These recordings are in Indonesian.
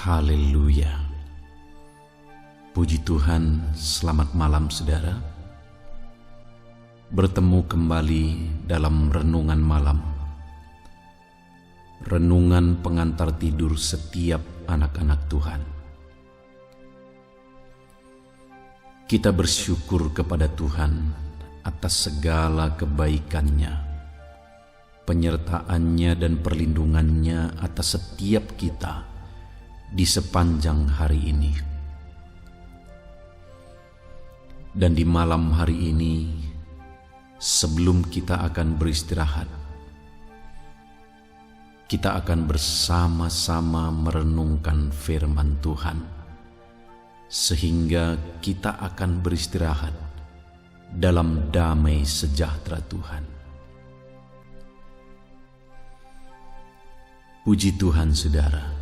Haleluya. Puji Tuhan, selamat malam saudara. Bertemu kembali dalam renungan malam. Renungan pengantar tidur setiap anak-anak Tuhan. Kita bersyukur kepada Tuhan atas segala kebaikan-Nya, penyertaan-Nya dan perlindungan-Nya atas setiap kita di sepanjang hari ini. Dan di malam hari ini, sebelum kita akan beristirahat, kita akan bersama-sama merenungkan firman Tuhan, sehingga kita akan beristirahat dalam damai sejahtera Tuhan. Puji Tuhan saudara.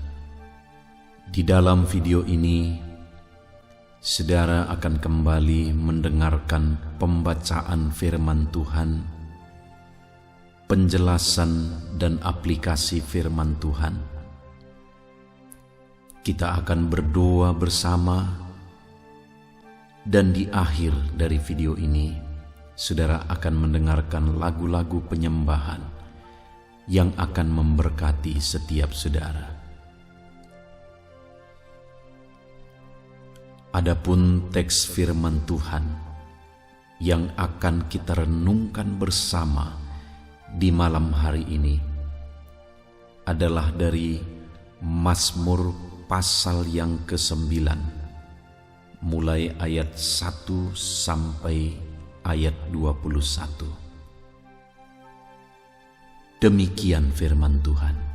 Di dalam video ini, saudara akan kembali mendengarkan pembacaan firman Tuhan, penjelasan dan aplikasi firman Tuhan. Kita akan berdoa bersama, dan di akhir dari video ini, saudara akan mendengarkan lagu-lagu penyembahan yang akan memberkati setiap saudara. Adapun teks firman Tuhan yang akan kita renungkan bersama di malam hari ini adalah dari Mazmur pasal yang ke-9, mulai ayat 1 sampai ayat 21. Demikian firman Tuhan.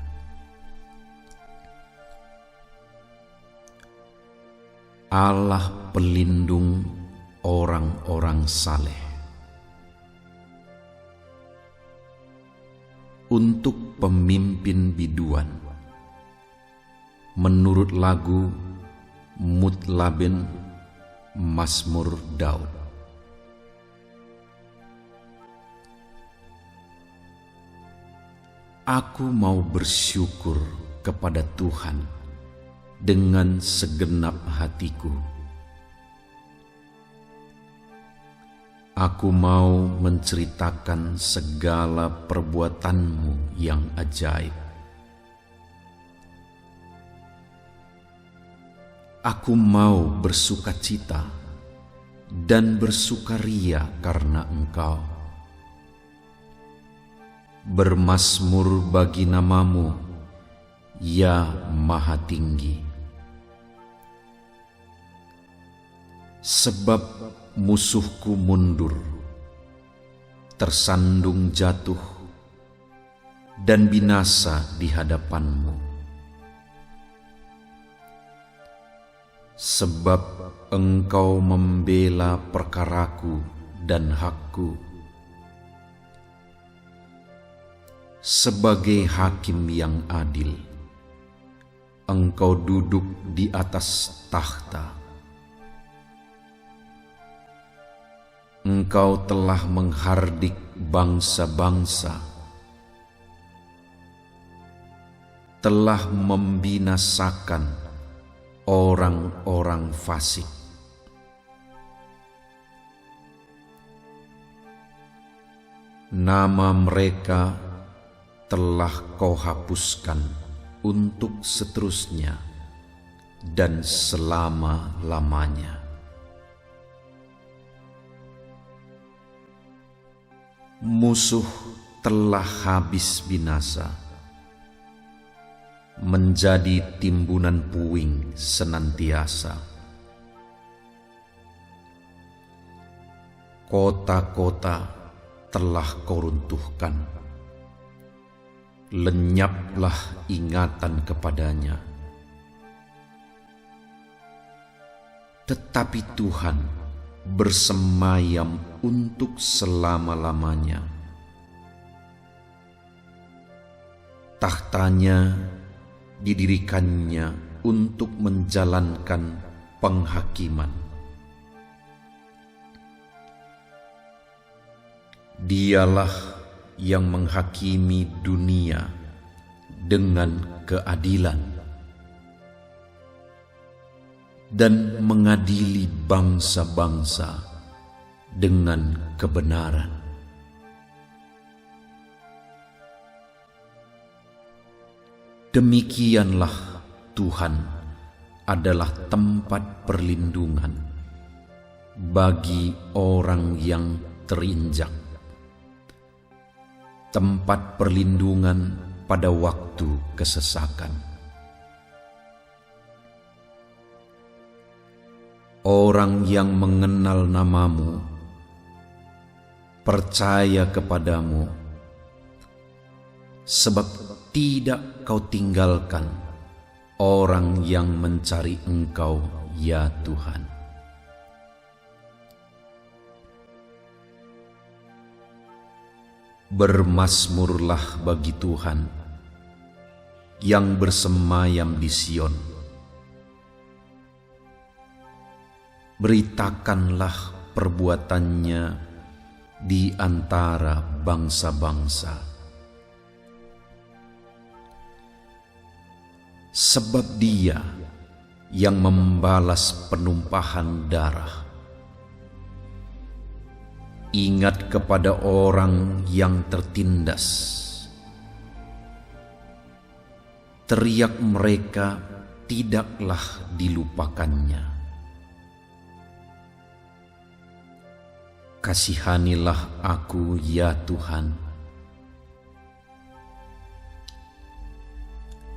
Allah pelindung orang-orang saleh. Untuk pemimpin biduan, menurut lagu Mutlaben Mazmur Daud. Aku mau bersyukur kepada Tuhan dengan segenap hatiku. Aku mau menceritakan segala perbuatanmu yang ajaib. Aku mau bersukacita dan bersukaria karena Engkau. Bermazmur bagi nama-Mu, ya Maha Tinggi. Sebab musuhku mundur, tersandung jatuh, dan binasa di hadapan-Mu. Sebab Engkau membela perkaraku dan hakku. Sebagai hakim yang adil, Engkau duduk di atas takhta. Engkau telah menghardik bangsa-bangsa, telah membinasakan orang-orang fasik. Nama mereka telah Kau hapuskan untuk seterusnya dan selama-lamanya. Musuh telah habis binasa, menjadi timbunan puing senantiasa. Kota-kota telah Kau runtuhkan, lenyaplah ingatan kepadanya. Tetapi Tuhan bersemayam untuk selama-lamanya. Tahtanya didirikannya untuk menjalankan penghakiman. Dialah yang menghakimi dunia dengan keadilan. dan mengadili bangsa-bangsa dengan kebenaran. Demikianlah Tuhan adalah tempat perlindungan bagi orang yang terinjak, tempat perlindungan pada waktu kesesakan. Orang yang mengenal namamu percaya kepadamu, sebab tidak kau tinggalkan orang yang mencari Engkau, ya Tuhan. Bermasmurlah bagi Tuhan yang bersemayam di Sion. Beritakanlah perbuatannya di antara bangsa-bangsa. Sebab Dia yang membalas penumpahan darah. Ingat kepada orang yang tertindas. Teriak mereka tidaklah dilupakannya. Kasihanilah aku, ya Tuhan.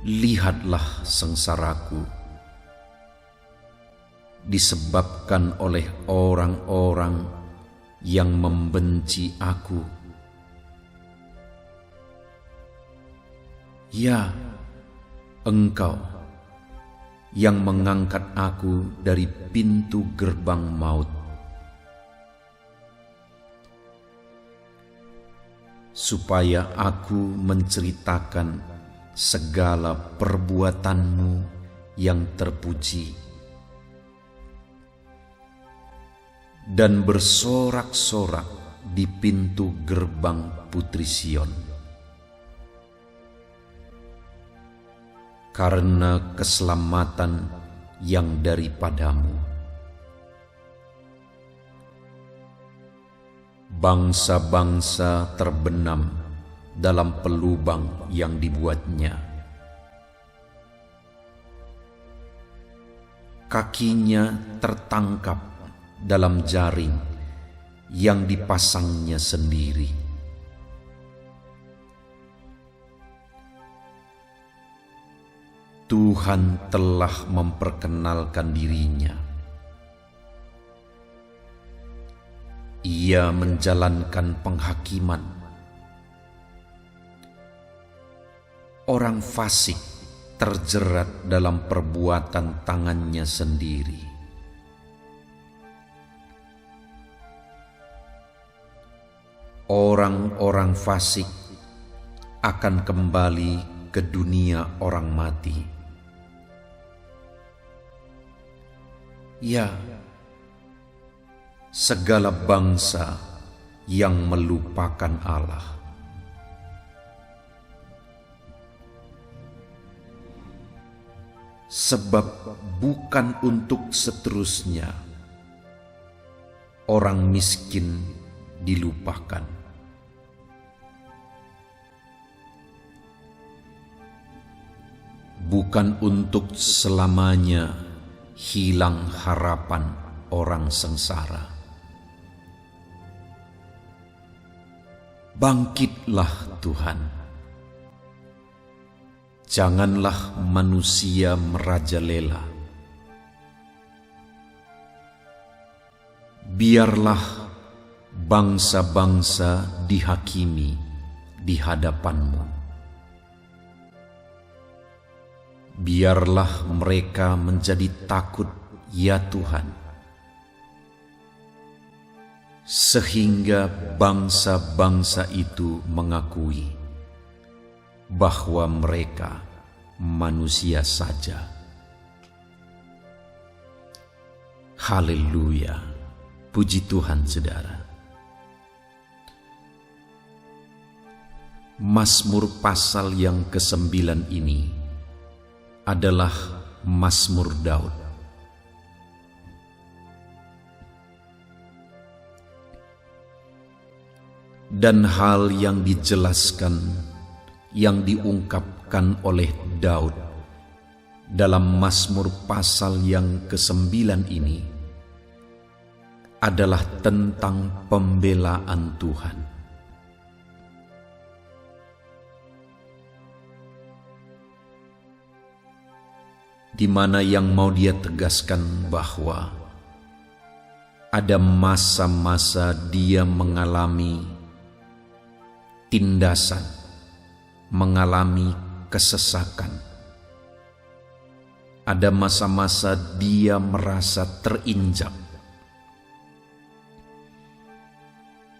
Lihatlah sengsaraku, disebabkan oleh orang-orang yang membenci aku. Ya, Engkau yang mengangkat aku dari pintu gerbang maut, supaya aku menceritakan segala perbuatanmu yang terpuji dan bersorak-sorak di pintu gerbang Putri Sion. Karena keselamatan yang daripadamu, bangsa-bangsa terbenam dalam pelubang yang dibuatnya. Kakinya tertangkap dalam jaring yang dipasangnya sendiri. Tuhan telah memperkenalkan dirinya. Ia menjalankan penghakiman. Orang fasik terjerat dalam perbuatan tangannya sendiri. Orang-orang fasik akan kembali ke dunia orang mati. Ya, segala bangsa yang melupakan Allah. Sebab bukan untuk seterusnya orang miskin dilupakan. Bukan untuk selamanya hilang harapan orang sengsara. Bangkitlah Tuhan. Janganlah manusia merajalela. Biarlah bangsa-bangsa dihakimi di hadapanmu. Biarlah mereka menjadi takut, ya Tuhan, sehingga bangsa-bangsa itu mengakui bahwa mereka manusia saja. Haleluya, puji Tuhan saudara. Mazmur pasal yang ke-9 ini adalah Mazmur Daud Dan hal yang dijelaskan, yang diungkapkan oleh Daud dalam Mazmur pasal yang ke-9 ini adalah tentang pembelaan Tuhan. Di mana yang mau dia tegaskan bahwa ada masa-masa dia mengalami tindasan, mengalami kesesakan. Ada masa-masa dia merasa terinjak.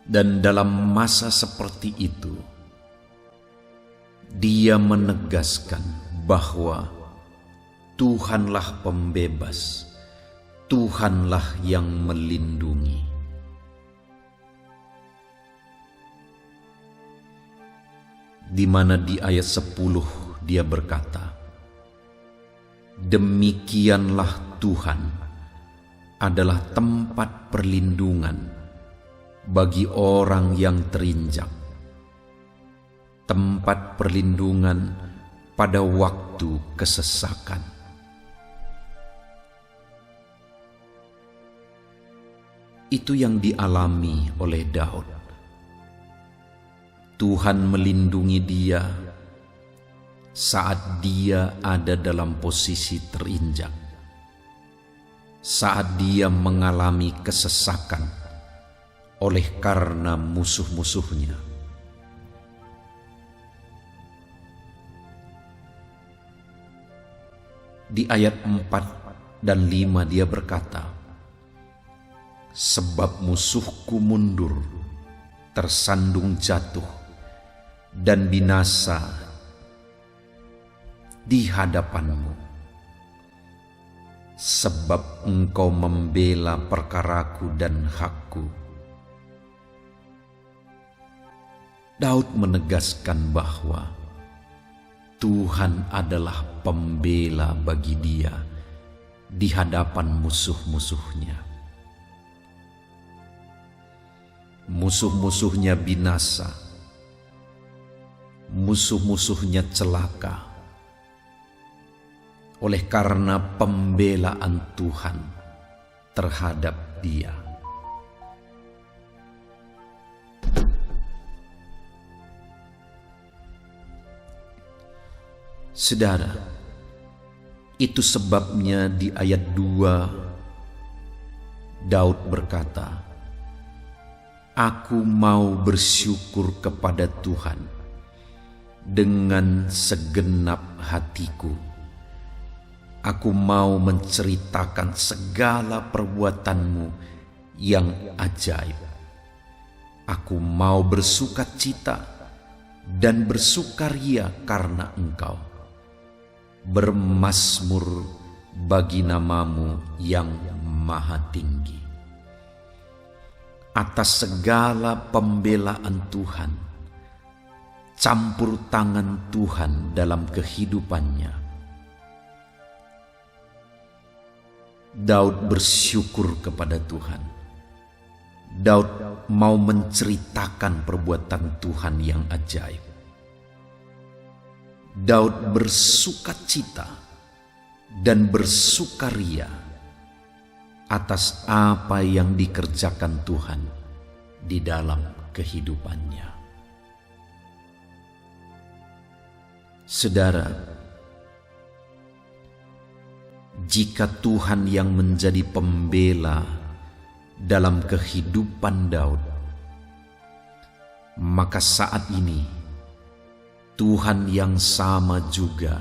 Dan dalam masa seperti itu, dia menegaskan bahwa Tuhanlah pembebas, Tuhanlah yang melindungi. Di mana di ayat 10 dia berkata, demikianlah Tuhan adalah tempat perlindungan bagi orang yang terinjak, tempat perlindungan pada waktu kesesakan. Itu yang dialami oleh Daud. Tuhan melindungi dia saat dia ada dalam posisi terinjak, saat dia mengalami kesesakan oleh karena musuh-musuhnya. Di ayat 4 dan 5 dia berkata, sebab musuhku mundur, tersandung jatuh, dan binasa di hadapanmu. Sebab engkau membela perkaraku dan hakku. Daud menegaskan bahwa Tuhan adalah pembela bagi dia di hadapan musuh-musuhnya. Musuh-musuhnya binasa, musuh-musuhnya celaka, oleh karena pembelaan Tuhan terhadap dia. Saudara, itu sebabnya di ayat 2 Daud berkata, aku mau bersyukur kepada Tuhan dengan segenap hatiku. Aku mau menceritakan segala perbuatanmu yang ajaib. Aku mau bersukacita dan bersukaria karena Engkau. Bermazmur bagi namamu yang maha tinggi. Atas segala pembelaan Tuhan, campur tangan Tuhan dalam kehidupannya, Daud bersyukur kepada Tuhan. Daud mau menceritakan perbuatan Tuhan yang ajaib. Daud bersukacita dan bersukaria atas apa yang dikerjakan Tuhan di dalam kehidupannya. Saudara, jika Tuhan yang menjadi pembela dalam kehidupan Daud, maka saat ini Tuhan yang sama juga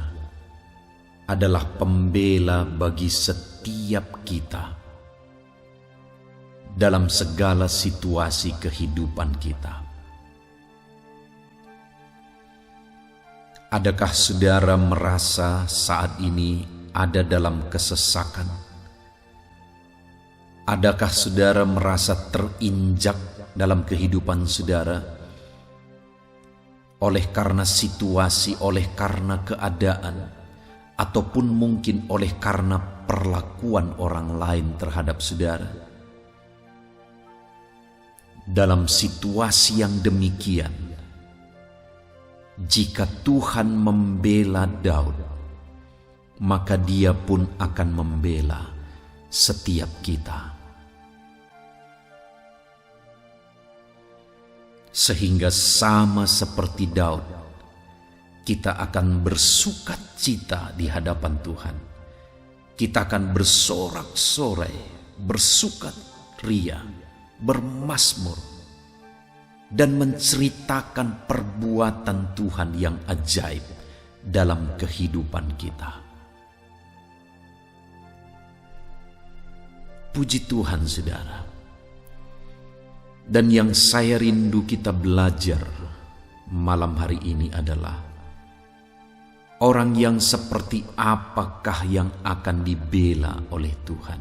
adalah pembela bagi setiap kita dalam segala situasi kehidupan kita. Adakah saudara merasa saat ini ada dalam kesesakan? Adakah saudara merasa terinjak dalam kehidupan saudara oleh karena situasi, oleh karena keadaan, ataupun mungkin oleh karena perlakuan orang lain terhadap saudara? Dalam situasi yang demikian, jika Tuhan membela Daud, maka Dia pun akan membela setiap kita. Sehingga sama seperti Daud, kita akan bersukacita di hadapan Tuhan. Kita akan bersorak-sorai, bersukaria, bermazmur, dan menceritakan perbuatan Tuhan yang ajaib dalam kehidupan kita. Puji Tuhan, saudara. Dan yang saya rindu kita belajar malam hari ini adalah orang yang seperti apakah yang akan dibela oleh Tuhan.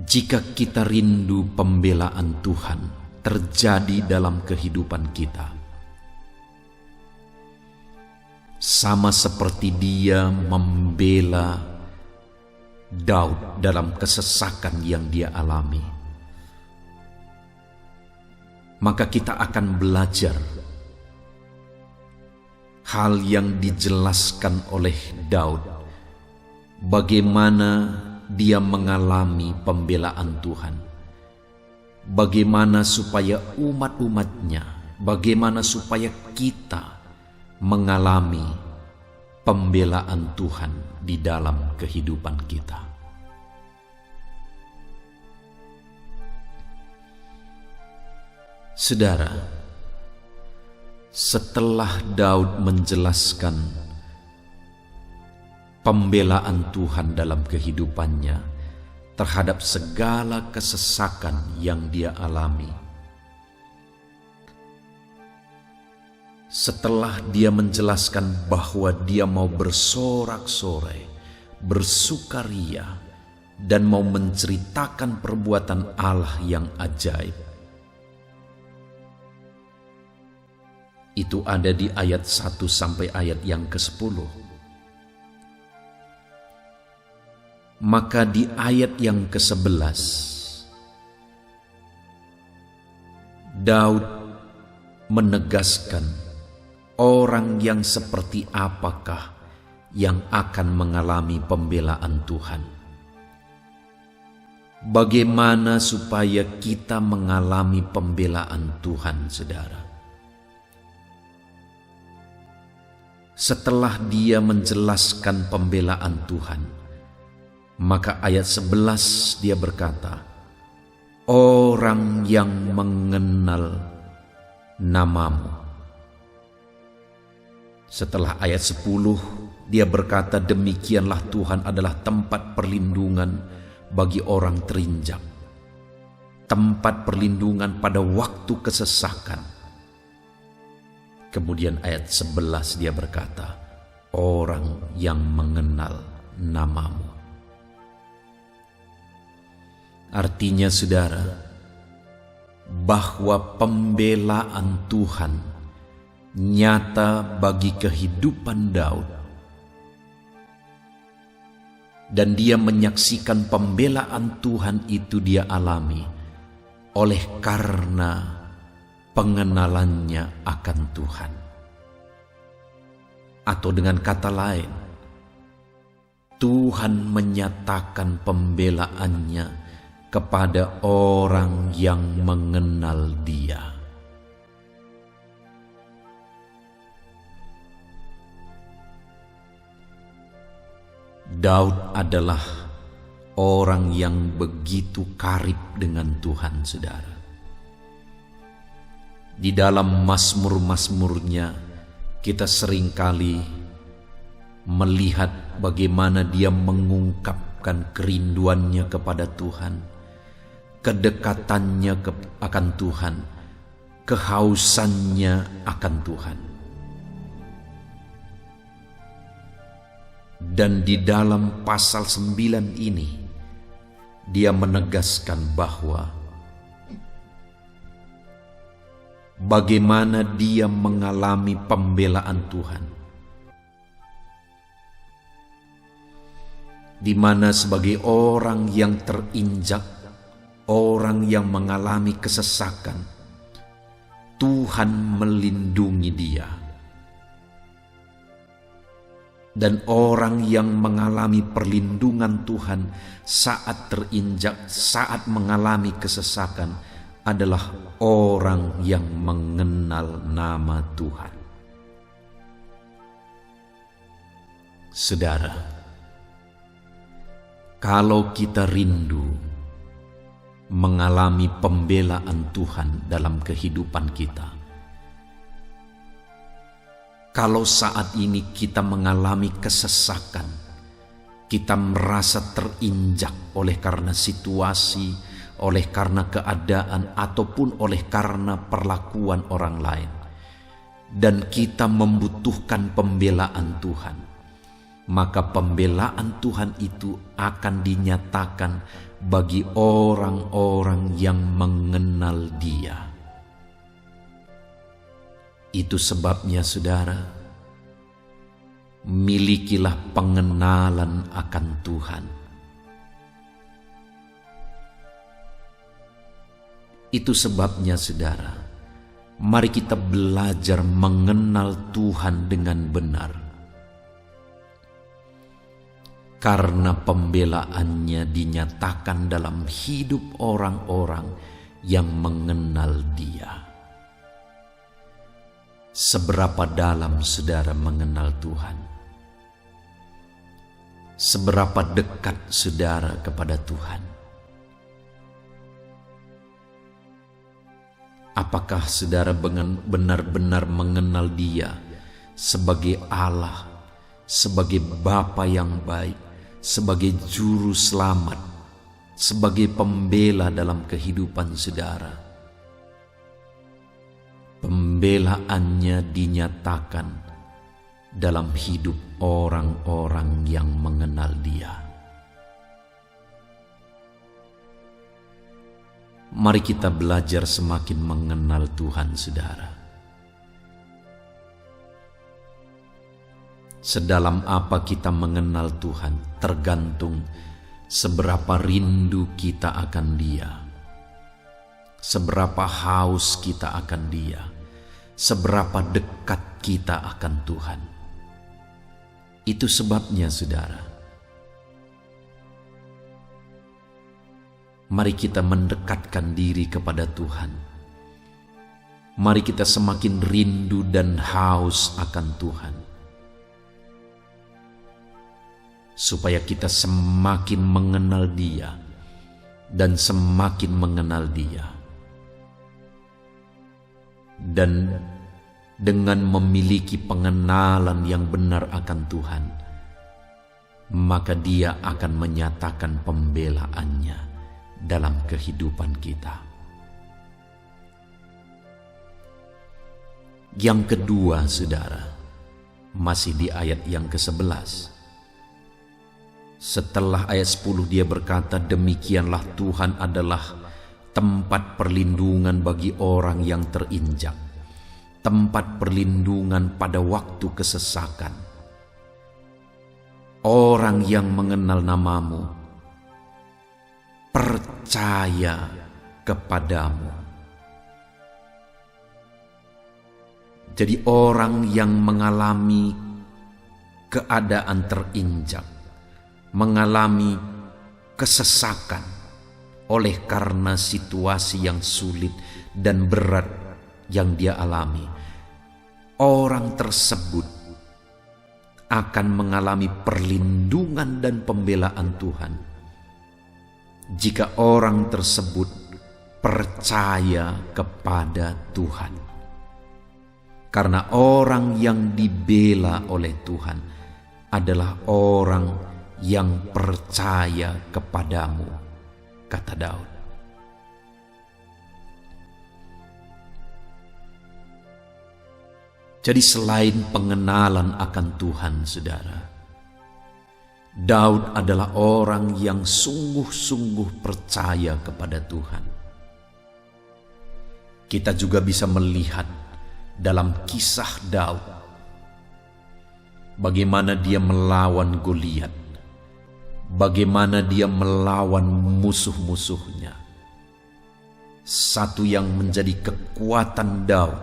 Jika kita rindu pembelaan Tuhan terjadi dalam kehidupan kita, sama seperti Dia membela Daud dalam kesesakan yang dia alami, maka kita akan belajar hal yang dijelaskan oleh Daud, bagaimana dia mengalami pembelaan Tuhan, bagaimana supaya umat-umatnya, bagaimana supaya kita mengalami pembelaan Tuhan di dalam kehidupan kita. Saudara, setelah Daud menjelaskan pembelaan Tuhan dalam kehidupannya terhadap segala kesesakan yang dia alami, setelah dia menjelaskan bahwa dia mau bersorak-sorai, bersukaria, dan mau menceritakan perbuatan Allah yang ajaib, itu ada di ayat 1 sampai ayat yang ke-10. Maka di ayat yang ke-11, Daud menegaskan orang yang seperti apakah yang akan mengalami pembelaan Tuhan. Bagaimana supaya kita mengalami pembelaan Tuhan, saudara? Setelah dia menjelaskan pembelaan Tuhan, maka ayat 11 dia berkata, orang yang mengenal namamu. Setelah ayat 10 dia berkata, demikianlah Tuhan adalah tempat perlindungan bagi orang terinjak, tempat perlindungan pada waktu kesesakan. Kemudian ayat 11 dia berkata, orang yang mengenal namamu. Artinya, saudara, bahwa pembelaan Tuhan nyata bagi kehidupan Daud, dan dia menyaksikan pembelaan Tuhan itu dia alami oleh karena pengenalannya akan Tuhan. Atau dengan kata lain, Tuhan menyatakan pembelaannya kepada orang yang mengenal Dia. Daud adalah orang yang begitu karib dengan Tuhan, saudara. Di dalam mazmur-mazmurnya kita seringkali melihat bagaimana dia mengungkapkan kerinduannya kepada Tuhan, kedekatannya akan Tuhan, kehausannya akan Tuhan. Dan di dalam pasal 9 ini dia menegaskan bahwa bagaimana dia mengalami pembelaan Tuhan. di mana sebagai orang yang terinjak, orang yang mengalami kesesakan, Tuhan melindungi dia. Dan orang yang mengalami perlindungan Tuhan saat terinjak, saat mengalami kesesakan adalah orang yang mengenal nama Tuhan. Saudara, kalau kita rindu mengalami pembelaan Tuhan dalam kehidupan kita, kalau saat ini kita mengalami kesesakan, kita merasa terinjak oleh karena situasi, oleh karena keadaan, ataupun oleh karena perlakuan orang lain, dan kita membutuhkan pembelaan Tuhan, maka pembelaan Tuhan itu akan dinyatakan bagi orang-orang yang mengenal Dia. Itu sebabnya saudara, milikilah pengenalan akan Tuhan. Itu sebabnya saudara, mari kita belajar mengenal Tuhan dengan benar. Karena pembelaannya dinyatakan dalam hidup orang-orang yang mengenal Dia. Seberapa dalam saudara mengenal Tuhan? Seberapa dekat saudara kepada Tuhan? Apakah saudara benar-benar mengenal Dia sebagai Allah, sebagai Bapa yang baik, sebagai juru selamat, sebagai pembela dalam kehidupan saudara? Pembelaannya dinyatakan dalam hidup orang-orang yang mengenal Dia. Mari kita belajar semakin mengenal Tuhan, saudara. Sedalam apa kita mengenal Tuhan tergantung seberapa rindu kita akan Dia, seberapa haus kita akan Dia, seberapa dekat kita akan Tuhan. Itu sebabnya saudara, mari kita mendekatkan diri kepada Tuhan. Mari kita semakin rindu dan haus akan Tuhan, supaya kita semakin mengenal Dia dan semakin mengenal Dia. Dan dengan memiliki pengenalan yang benar akan Tuhan, maka Dia akan menyatakan pembelaannya dalam kehidupan kita. Yang kedua, saudara, masih di ayat yang ke-11. Setelah ayat 10 dia berkata, demikianlah Tuhan adalah tempat perlindungan bagi orang yang terinjak, tempat perlindungan pada waktu kesesakan. Orang yang mengenal namamu percaya kepadamu. Jadi orang yang mengalami keadaan terinjak, mengalami kesesakan oleh karena situasi yang sulit dan berat yang dia alami, orang tersebut akan mengalami perlindungan dan pembelaan Tuhan jika orang tersebut percaya kepada Tuhan. Karena orang yang dibela oleh Tuhan adalah orang yang percaya kepadamu, kata Daud. Jadi selain pengenalan akan Tuhan, saudara, Daud adalah orang yang sungguh-sungguh percaya kepada Tuhan. Kita juga bisa melihat dalam kisah Daud bagaimana dia melawan Goliat, bagaimana dia melawan musuh-musuhnya. Satu yang menjadi kekuatan Daud,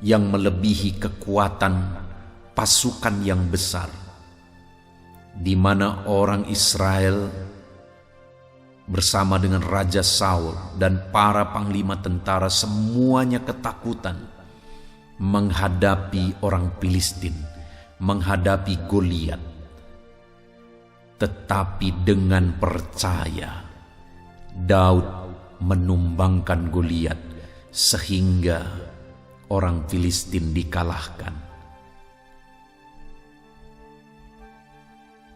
yang melebihi kekuatan pasukan yang besar, di mana orang Israel bersama dengan Raja Saul dan para panglima tentara semuanya ketakutan menghadapi orang Filistin, menghadapi Goliat. Tetapi dengan percaya, Daud menumbangkan Goliat sehingga orang Filistin dikalahkan.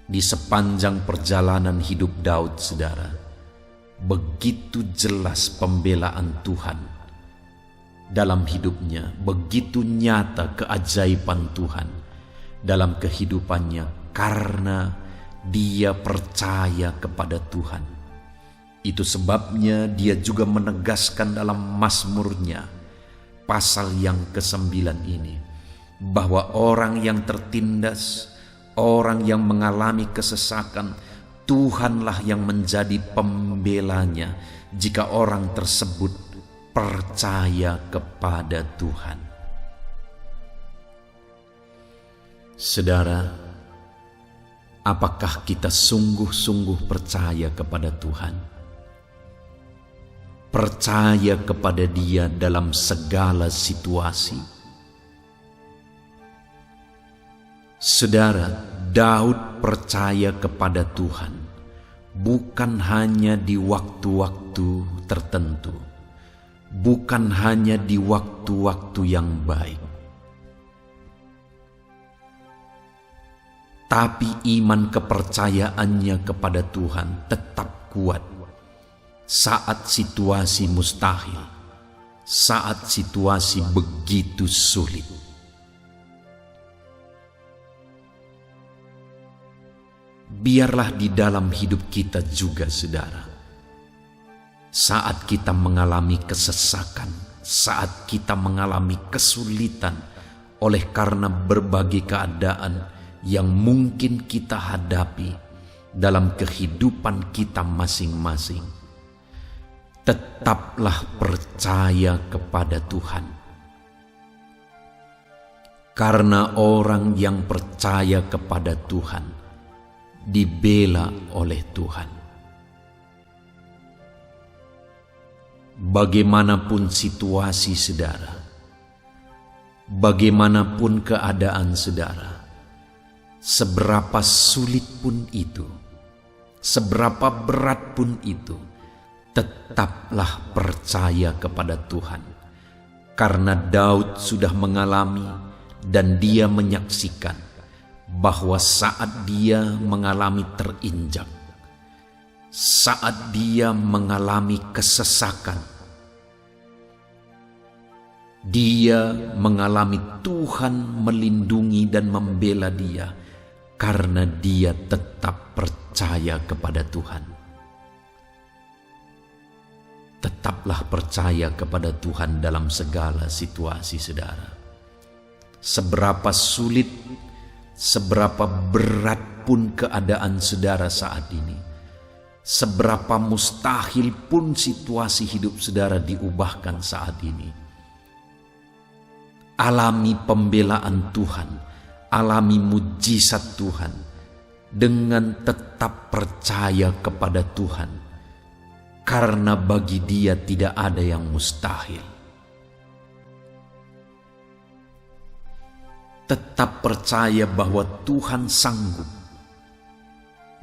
Di sepanjang perjalanan hidup Daud, saudara, begitu jelas pembelaan Tuhan dalam hidupnya, begitu nyata keajaiban Tuhan dalam kehidupannya karena dia percaya kepada Tuhan. Itu sebabnya dia juga menegaskan dalam Mazmurnya pasal yang ke-9 ini, bahwa orang yang tertindas, orang yang mengalami kesesakan, Tuhanlah yang menjadi pembelanya jika orang tersebut percaya kepada Tuhan. Saudara, apakah kita sungguh-sungguh percaya kepada Tuhan? Percaya kepada Dia dalam segala situasi? Saudara, Daud percaya kepada Tuhan bukan hanya di waktu-waktu tertentu, bukan hanya di waktu-waktu yang baik, tapi iman kepercayaannya kepada Tuhan tetap kuat saat situasi mustahil, saat situasi begitu sulit. Biarlah di dalam hidup kita juga, saudara, saat kita mengalami kesesakan, saat kita mengalami kesulitan oleh karena berbagai keadaan yang mungkin kita hadapi dalam kehidupan kita masing-masing, tetaplah percaya kepada Tuhan. Karena orang yang percaya kepada Tuhan dibela oleh Tuhan. Bagaimanapun situasi saudara, bagaimanapun keadaan saudara, seberapa sulit pun itu, seberapa berat pun itu, tetaplah percaya kepada Tuhan. Karena Daud sudah mengalami dan dia menyaksikan bahwa saat dia mengalami terinjak, saat dia mengalami kesesakan, dia mengalami Tuhan melindungi dan membela dia karena dia tetap percaya kepada Tuhan. Tetaplah percaya kepada Tuhan dalam segala situasi, saudara. Seberapa sulit, seberapa berat pun keadaan saudara saat ini, seberapa mustahil pun situasi hidup saudara diubahkan saat ini, alami pembelaan Tuhan, alami mujizat Tuhan dengan tetap percaya kepada Tuhan, karena bagi Dia tidak ada yang mustahil. Tetap percaya bahwa Tuhan sanggup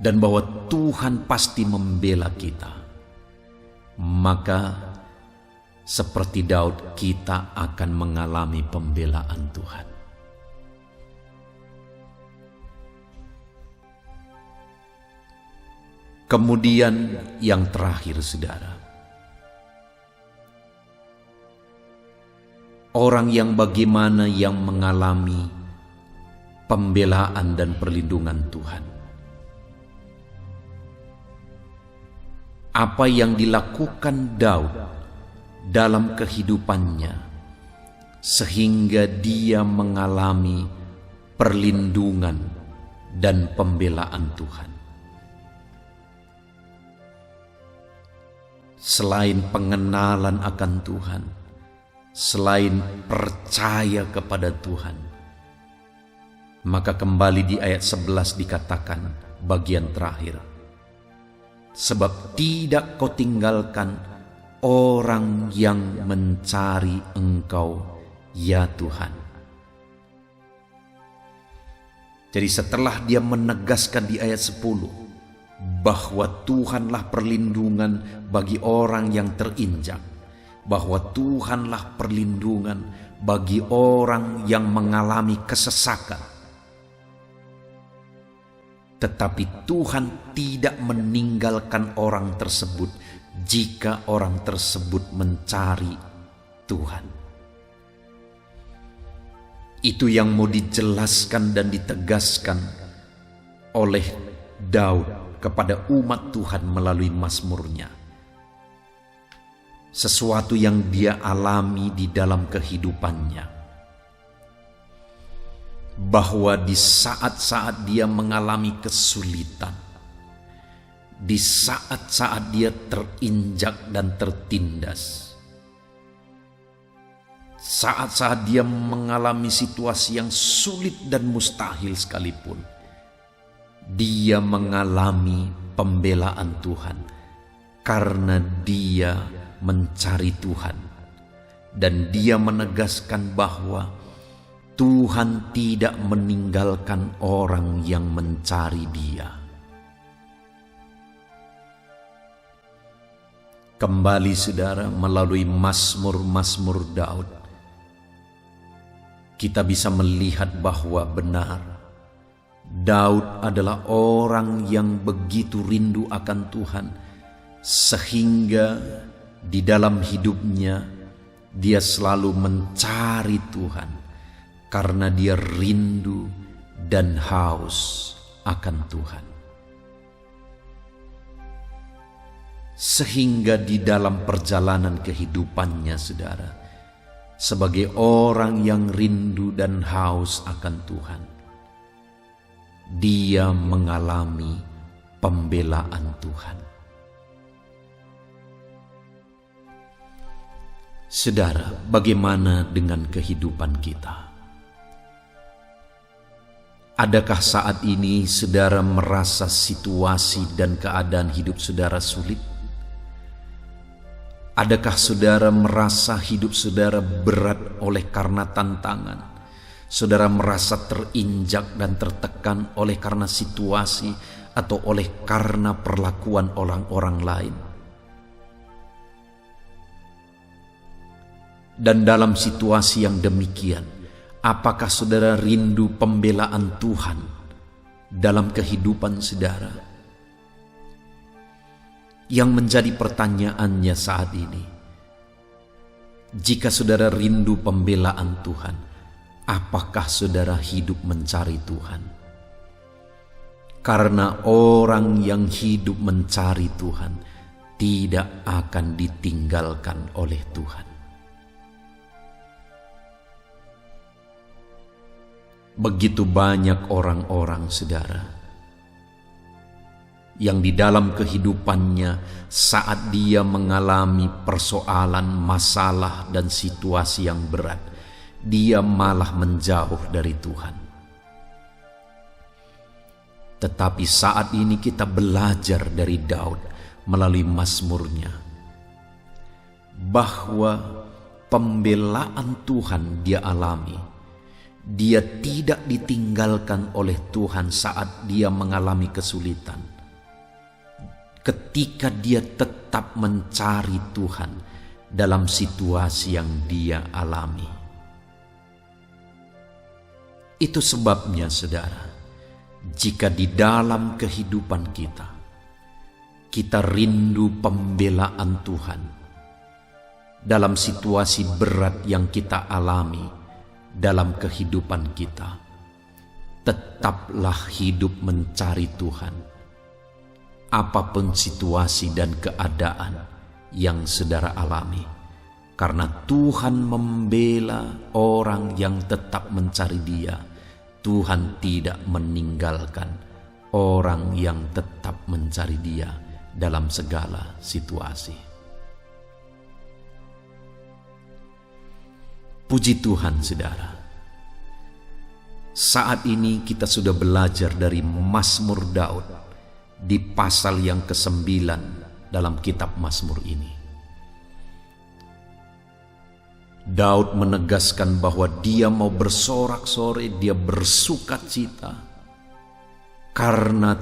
dan bahwa Tuhan pasti membela kita. Maka seperti Daud, kita akan mengalami pembelaan Tuhan. Kemudian yang terakhir, saudara, orang yang bagaimana yang mengalami pembelaan dan perlindungan Tuhan. Apa yang dilakukan Daud dalam kehidupannya sehingga dia mengalami perlindungan dan pembelaan Tuhan. selain pengenalan akan Tuhan, selain percaya kepada Tuhan. Maka kembali di ayat 11 dikatakan bagian terakhir, sebab tidak kau tinggalkan orang yang mencari Engkau, ya Tuhan. Jadi setelah dia menegaskan di ayat 10 bahwa Tuhanlah perlindungan bagi orang yang terinjak, bahwa Tuhanlah perlindungan bagi orang yang mengalami kesesakan, tetapi Tuhan tidak meninggalkan orang tersebut jika orang tersebut mencari Tuhan. Itu yang mau dijelaskan dan ditegaskan oleh Daud kepada umat Tuhan melalui mazmurnya. Sesuatu yang dia alami di dalam kehidupannya, bahwa di saat-saat dia mengalami kesulitan, di saat-saat dia terinjak dan tertindas, saat-saat dia mengalami situasi yang sulit dan mustahil sekalipun, dia mengalami pembelaan Tuhan karena dia mencari Tuhan, dan dia menegaskan bahwa Tuhan tidak meninggalkan orang yang mencari Dia. Kembali saudara, melalui mazmur-mazmur Daud, kita bisa melihat bahwa benar Daud adalah orang yang begitu rindu akan Tuhan, sehingga di dalam hidupnya dia selalu mencari Tuhan karena dia rindu dan haus akan Tuhan. Sehingga di dalam perjalanan kehidupannya saudara, sebagai orang yang rindu dan haus akan Tuhan, dia mengalami pembelaan Tuhan. Saudara, bagaimana dengan kehidupan kita? Adakah saat ini saudara merasa situasi dan keadaan hidup saudara sulit? Adakah saudara merasa hidup saudara berat oleh karena tantangan? Saudara merasa terinjak dan tertekan oleh karena situasi atau oleh karena perlakuan orang-orang lain. Dan dalam situasi yang demikian, apakah saudara rindu pembelaan Tuhan dalam kehidupan saudara? Yang menjadi pertanyaannya saat ini, jika saudara rindu pembelaan Tuhan, apakah saudara hidup mencari Tuhan? Karena orang yang hidup mencari Tuhan tidak akan ditinggalkan oleh Tuhan. Begitu banyak orang-orang saudara yang di dalam kehidupannya saat dia mengalami persoalan, masalah dan situasi yang berat, dia malah menjauh dari Tuhan. Tetapi saat ini kita belajar dari Daud melalui mazmurnya, bahwa pembelaan Tuhan dia alami. Dia tidak ditinggalkan oleh Tuhan saat dia mengalami kesulitan. Ketika dia tetap mencari Tuhan dalam situasi yang dia alami. Itu sebabnya saudara, jika di dalam kehidupan kita rindu pembelaan Tuhan dalam situasi berat yang kita alami dalam kehidupan kita, tetaplah hidup mencari Tuhan, apapun situasi dan keadaan yang saudara alami, karena Tuhan membela orang yang tetap mencari Dia. Tuhan tidak meninggalkan orang yang tetap mencari Dia dalam segala situasi. Puji Tuhan, saudara. Saat ini kita sudah belajar dari Mazmur Daud di pasal yang ke-9 dalam kitab Mazmur ini. Daud menegaskan bahwa dia mau bersorak-sorai, dia bersukacita karena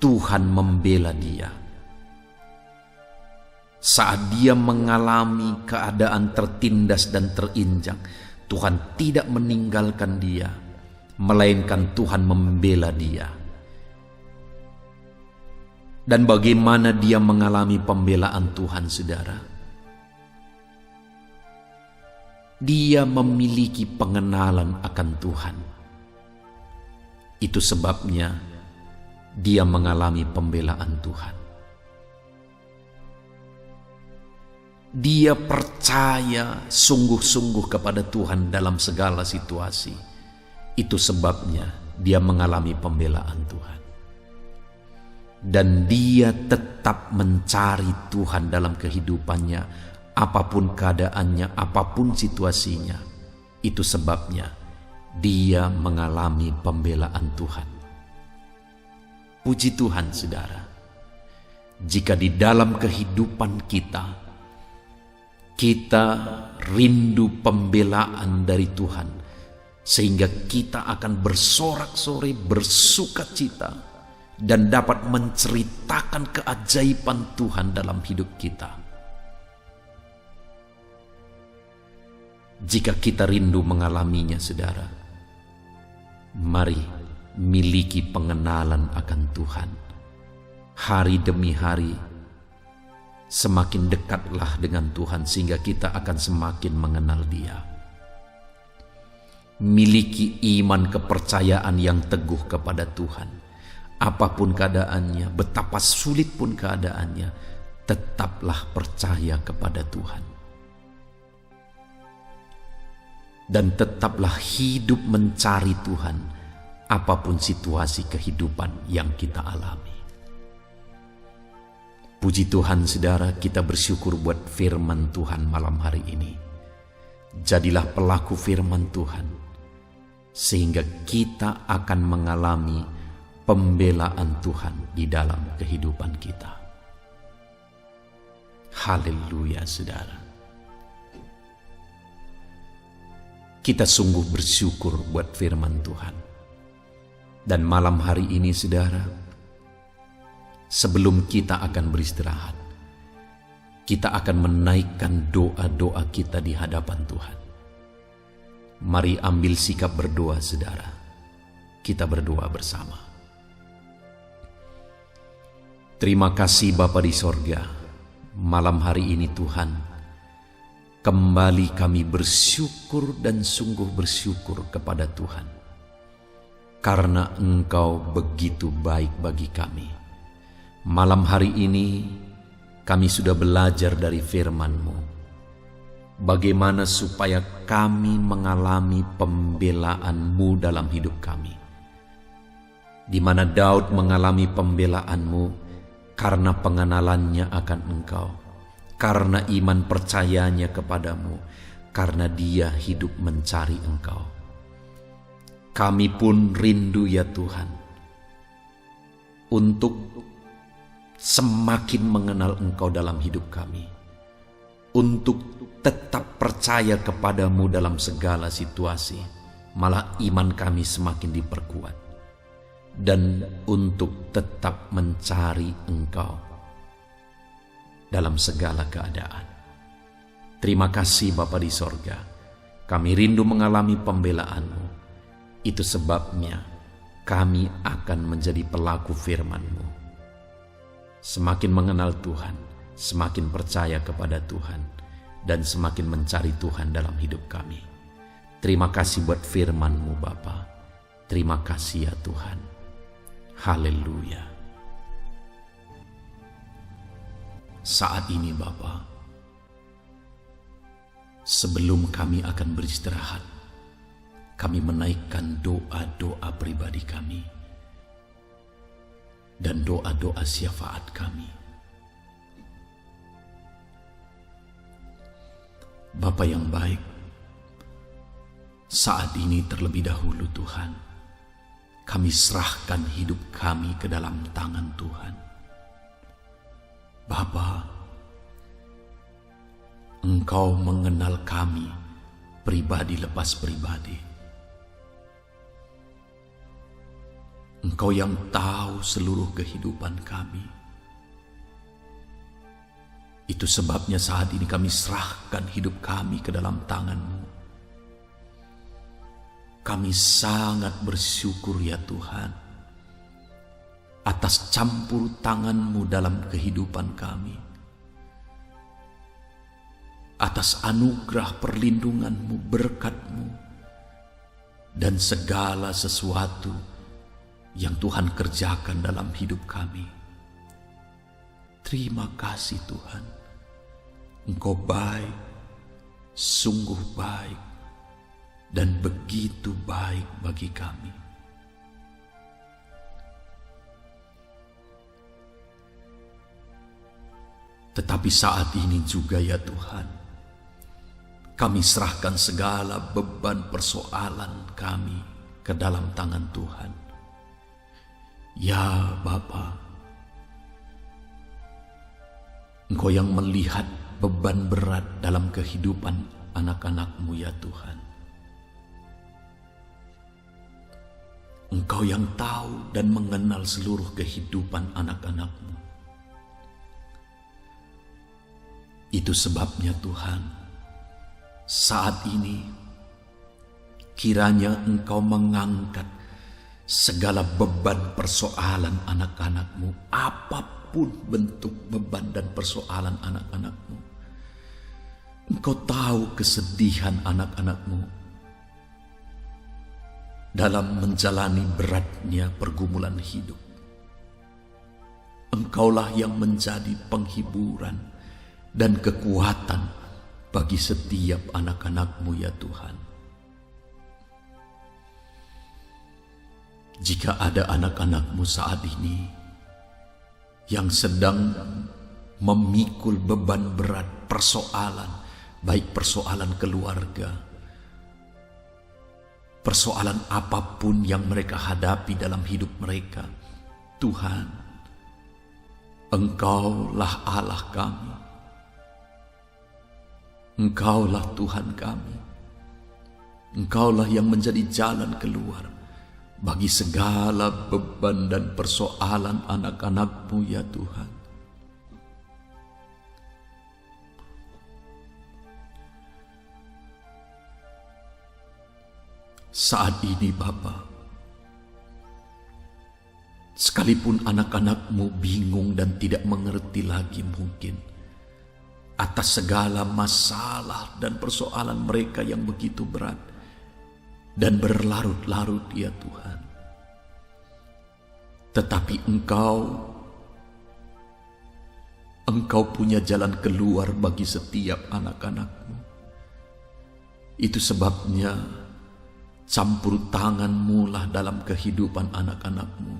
Tuhan membela dia. Saat dia mengalami keadaan tertindas dan terinjak, Tuhan tidak meninggalkan dia, melainkan Tuhan membela dia. Dan bagaimana dia mengalami pembelaan Tuhan, saudara? Dia memiliki pengenalan akan Tuhan. Itu sebabnya dia mengalami pembelaan Tuhan. Dia percaya sungguh-sungguh kepada Tuhan dalam segala situasi. Itu sebabnya dia mengalami pembelaan Tuhan. Dan dia tetap mencari Tuhan dalam kehidupannya, apapun keadaannya, apapun situasinya. Itu sebabnya dia mengalami pembelaan Tuhan. Puji Tuhan, saudara. Jika di dalam kehidupan kita rindu pembelaan dari Tuhan, sehingga kita akan bersorak-sorai, bersukacita, dan dapat menceritakan keajaiban Tuhan dalam hidup kita. Jika kita rindu mengalaminya, saudara, mari miliki pengenalan akan Tuhan. Hari demi hari, semakin dekatlah dengan Tuhan sehingga kita akan semakin mengenal Dia. Miliki iman kepercayaan yang teguh kepada Tuhan. Apapun keadaannya, betapa sulit pun keadaannya, tetaplah percaya kepada Tuhan. Dan tetaplah hidup mencari Tuhan, apapun situasi kehidupan yang kita alami. Puji Tuhan, saudara, kita bersyukur buat firman Tuhan malam hari ini. Jadilah pelaku firman Tuhan, sehingga kita akan mengalami pembelaan Tuhan di dalam kehidupan kita. Haleluya, saudara. Kita sungguh bersyukur buat firman Tuhan. Dan malam hari ini, saudara, sebelum kita akan beristirahat, kita akan menaikkan doa-doa kita di hadapan Tuhan. Mari ambil sikap berdoa, saudara. Kita berdoa bersama. Terima kasih Bapa di sorga, malam hari ini Tuhan, kembali kami bersyukur dan sungguh bersyukur kepada Tuhan, karena Engkau begitu baik bagi kami. Malam hari ini kami sudah belajar dari firman-Mu, bagaimana supaya kami mengalami pembelaan-Mu dalam hidup kami. Di mana Daud mengalami pembelaan-Mu karena pengenalannya akan Engkau, karena iman percayanya kepadamu, karena dia hidup mencari Engkau. Kami pun rindu ya Tuhan, untuk semakin mengenal Engkau dalam hidup kami, untuk tetap percaya kepadamu dalam segala situasi, malah iman kami semakin diperkuat, dan untuk tetap mencari Engkau dalam segala keadaan. Terima kasih Bapa di sorga, kami rindu mengalami pembelaan-Mu. Itu sebabnya kami akan menjadi pelaku firman-Mu. Semakin mengenal Tuhan, semakin percaya kepada Tuhan, dan semakin mencari Tuhan dalam hidup kami. Terima kasih buat firman-Mu Bapa. Terima kasih ya Tuhan. Haleluya. Saat ini Bapa, sebelum kami akan beristirahat, kami menaikkan doa-doa pribadi kami dan doa-doa syafaat kami. Bapa yang baik, Saat ini terlebih dahulu Tuhan, kami serahkan hidup kami ke dalam tangan Tuhan. Bapa, Engkau mengenal kami pribadi lepas pribadi. Engkau yang tahu seluruh kehidupan kami. Itu sebabnya saat ini kami serahkan hidup kami ke dalam tangan-Mu. Kami sangat bersyukur ya Tuhan atas campur tangan-Mu dalam kehidupan kami, atas anugerah perlindungan-Mu, berkat-Mu, dan segala sesuatu yang Tuhan kerjakan dalam hidup kami. Terima kasih Tuhan, Engkau baik, sungguh baik, dan begitu baik bagi kami. Tetapi saat ini juga ya Tuhan, kami serahkan segala beban persoalan kami ke dalam tangan Tuhan. Ya Bapa, Engkau yang melihat beban berat dalam kehidupan anak-anak-Mu ya Tuhan. Engkau yang tahu dan mengenal seluruh kehidupan anak-anak-Mu. Itu sebabnya Tuhan, saat ini kiranya Engkau mengangkat segala beban persoalan anak-anak-Mu, apapun bentuk beban dan persoalan anak-anak-Mu. Engkau tahu kesedihan anak-anak-Mu dalam menjalani beratnya pergumulan hidup. Engkaulah yang menjadi penghiburan dan kekuatan bagi setiap anak-anak-Mu ya Tuhan. Jika ada anak-anak-Mu saat ini yang sedang memikul beban berat persoalan, baik persoalan keluarga, persoalan apapun yang mereka hadapi dalam hidup mereka, Tuhan, Engkaulah Allah kami. Engkaulah Tuhan kami. Engkaulah yang menjadi jalan keluar bagi segala beban dan persoalan anak-anak-Mu ya Tuhan. Saat ini Bapa, sekalipun anak-anak-Mu bingung dan tidak mengerti lagi mungkin atas segala masalah dan persoalan mereka yang begitu berat dan berlarut-larut ya Tuhan. Tetapi Engkau punya jalan keluar bagi setiap anak-anak-Mu. Itu sebabnya campur tangan-Mu lah dalam kehidupan anak-anak-Mu.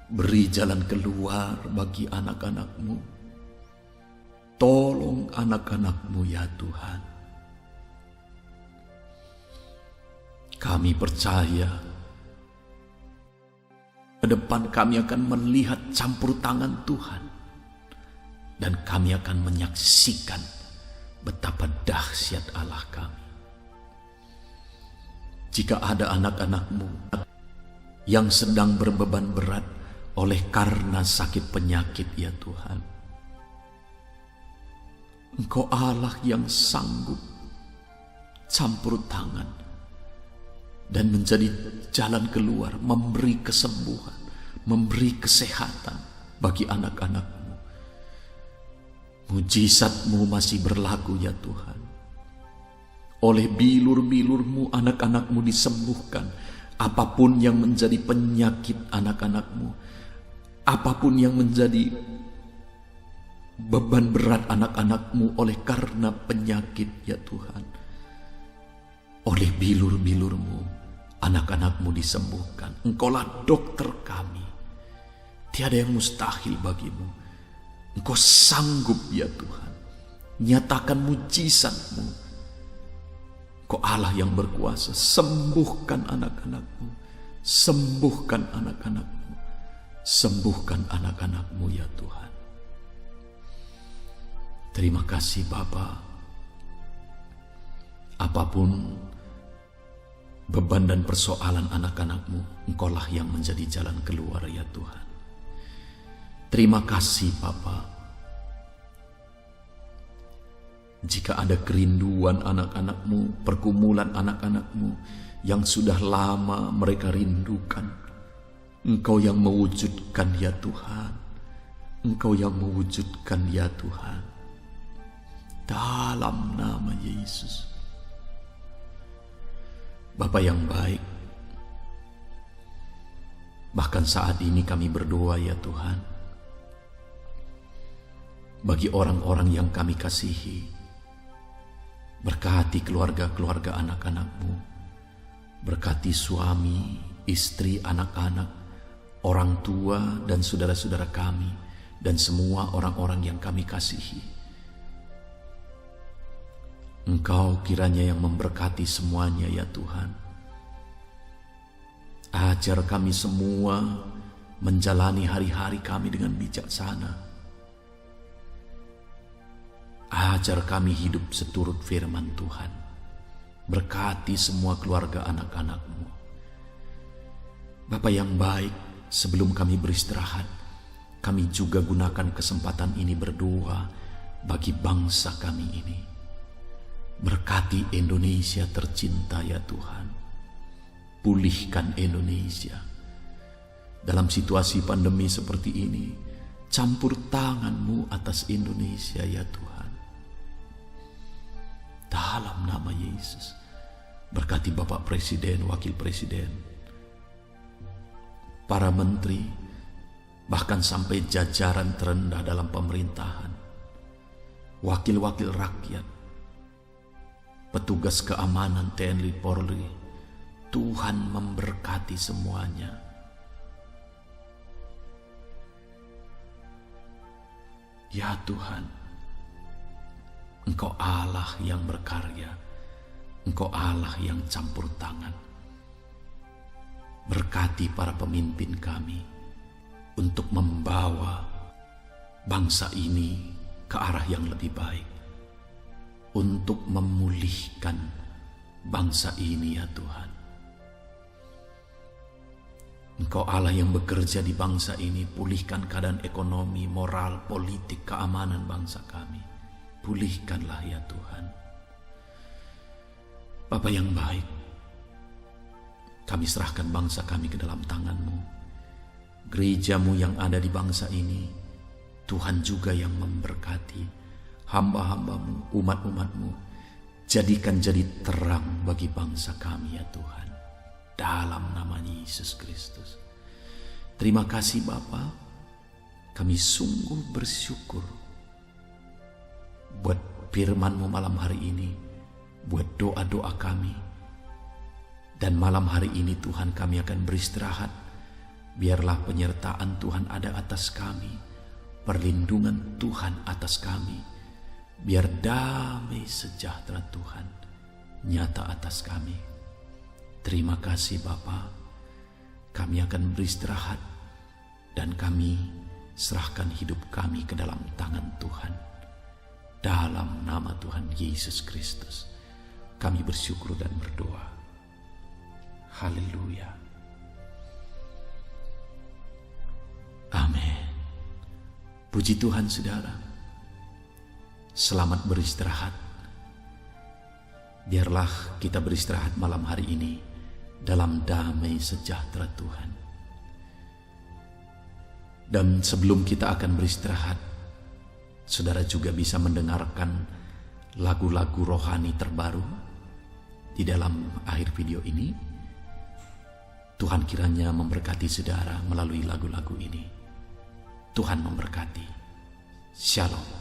Beri jalan keluar bagi anak-anak-Mu. Tolong anak-anak-Mu ya Tuhan. Kami percaya ke depan kami akan melihat campur tangan Tuhan, dan kami akan menyaksikan betapa dahsyat Allah kami. Jika ada anak-anak-Mu yang sedang berbeban berat oleh karena sakit penyakit ya Tuhan, Engkau Allah yang sanggup campur tangan dan menjadi jalan keluar, memberi kesembuhan, memberi kesehatan bagi anak-anak-Mu. Mujizat-Mu masih berlaku ya Tuhan. Oleh bilur-bilur-Mu anak-anak-Mu disembuhkan. Apapun yang menjadi penyakit anak-anak-Mu, apapun yang menjadi beban berat anak-anak-Mu oleh karena penyakit ya Tuhan, oleh bilur-bilur-Mu anak-anak-Mu disembuhkan. Engkaulah dokter kami, tiada yang mustahil bagi-Mu. Engkau sanggup ya Tuhan, nyatakan mujizat-Mu Kau Allah yang berkuasa, sembuhkan anak-anak-Mu, sembuhkan anak-anak-Mu, sembuhkan anak-anak-Mu ya Tuhan. Terima kasih Bapa. Apapun beban dan persoalan anak-anak-Mu, Engkaulah yang menjadi jalan keluar ya Tuhan. Terima kasih Bapa. Jika ada kerinduan anak-anak-Mu, pergumulan anak-anak-Mu yang sudah lama mereka rindukan, Engkau yang mewujudkan ya Tuhan. Engkau yang mewujudkan ya Tuhan. Dalam nama Yesus. Bapa yang baik, bahkan saat ini kami berdoa ya Tuhan, bagi orang-orang yang kami kasihi, berkati keluarga-keluarga anak-anak-Mu, berkati suami, istri, anak-anak, orang tua dan saudara-saudara kami, dan semua orang-orang yang kami kasihi. Engkau kiranya yang memberkati semuanya ya Tuhan. Ajar kami semua menjalani hari-hari kami dengan bijaksana. Ajar kami hidup seturut firman Tuhan. Berkati semua keluarga anak-anak-Mu. Bapa yang baik, sebelum kami beristirahat, kami juga gunakan kesempatan ini berdoa bagi bangsa kami ini. Berkati Indonesia tercinta ya Tuhan. Pulihkan Indonesia. Dalam situasi pandemi seperti ini, campur tangan-Mu atas Indonesia ya Tuhan. Dalam nama Yesus, berkati Bapak Presiden, Wakil Presiden, para menteri, bahkan sampai jajaran terendah dalam pemerintahan, wakil-wakil rakyat, petugas keamanan TNI Polri. Tuhan memberkati semuanya. Ya Tuhan, Engkau Allah yang berkarya, Engkau Allah yang campur tangan. Berkati para pemimpin kami untuk membawa bangsa ini ke arah yang lebih baik, untuk memulihkan bangsa ini ya Tuhan. Engkau Allah yang bekerja di bangsa ini, pulihkan keadaan ekonomi, moral, politik, keamanan bangsa kami. Pulihkanlah ya Tuhan. Bapa yang baik, kami serahkan bangsa kami ke dalam tangan-Mu. Gereja-Mu yang ada di bangsa ini, Tuhan juga yang memberkati. Hamba-hamba-Mu, umat-umat-Mu, jadikan jadi terang bagi bangsa kami ya Tuhan. Dalam nama Yesus Kristus. Terima kasih Bapa. Kami sungguh bersyukur buat firman-Mu malam hari ini, buat doa-doa kami. Dan malam hari ini Tuhan kami akan beristirahat. Biarlah penyertaan Tuhan ada atas kami, perlindungan Tuhan atas kami. Biar damai sejahtera Tuhan nyata atas kami. Terima kasih Bapa. Kami akan beristirahat dan kami serahkan hidup kami ke dalam tangan Tuhan. Dalam nama Tuhan Yesus Kristus, kami bersyukur dan berdoa. Haleluya. Amin. Puji Tuhan saudara. Selamat beristirahat. Biarlah kita beristirahat malam hari ini dalam damai sejahtera Tuhan. Dan sebelum kita akan beristirahat, saudara juga bisa mendengarkan lagu-lagu rohani terbaru di dalam akhir video ini. Tuhan kiranya memberkati saudara melalui lagu-lagu ini. Tuhan memberkati. Shalom.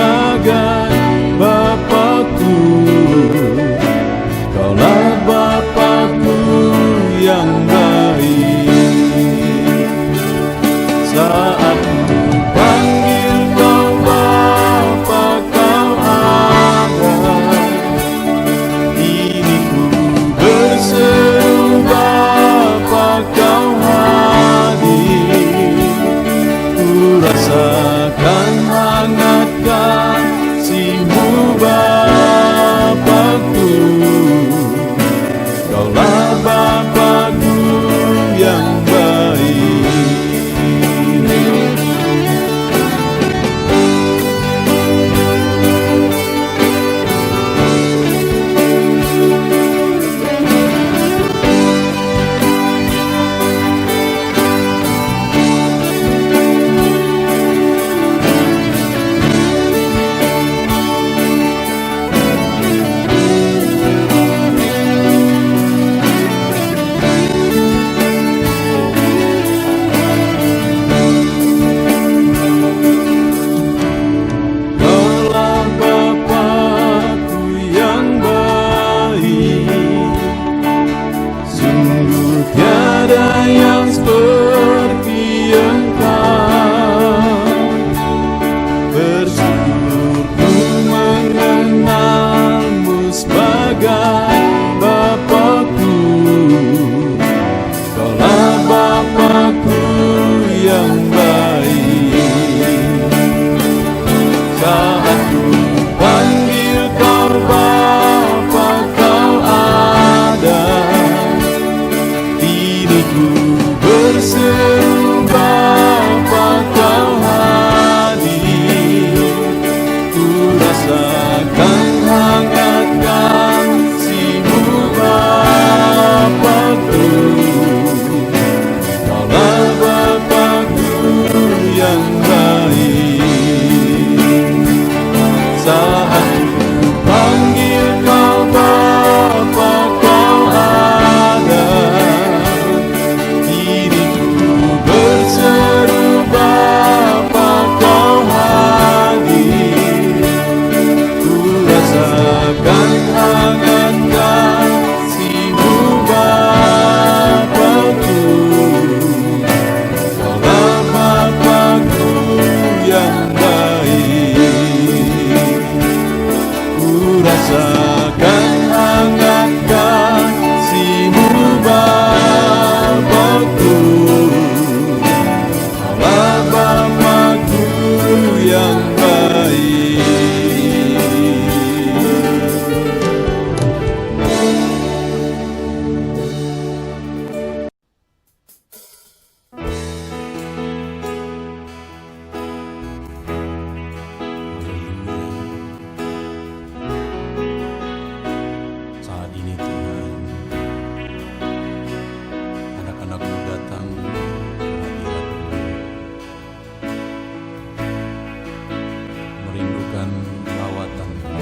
sebagai Bapakku. Kaulah Bapakku yang baik. Saat ku panggil kau Bapa, kau ada. Kini ku berseru Bapa, kau hadir. Ku rasakan hangat kasih-Mu Bapakku. Kaulah Bapakku yang baik. Kaulah Bapakku yang baik. Sungguh tiada yang seperti Engkau. Bersyukurku mengenal-Mu sebagai Bapakku. Kaulah Bapakku yang baik. Saat ku panggil kau Bapa, kau ada. Kini ku berseru Bapa, kau hadir. Ku rasakan hangat kasih-Mu Bapakku. Kaulah Bapakku yang baik. Saat ku panggil kau Bapa, kau ada. Kini ku berseru Bapa, kau hadir. Ku rasakan hangat kasih-Mu Bapakku. Kaulah Bapakku yang baik. Ku rasakan hangat kasih-Mu Bapakku. Kaulah Bapakku yang baik. Saat ini Tuhan, anak-anak-Mu datang ke hadirat-Mu, merindukan lawatan-Mu.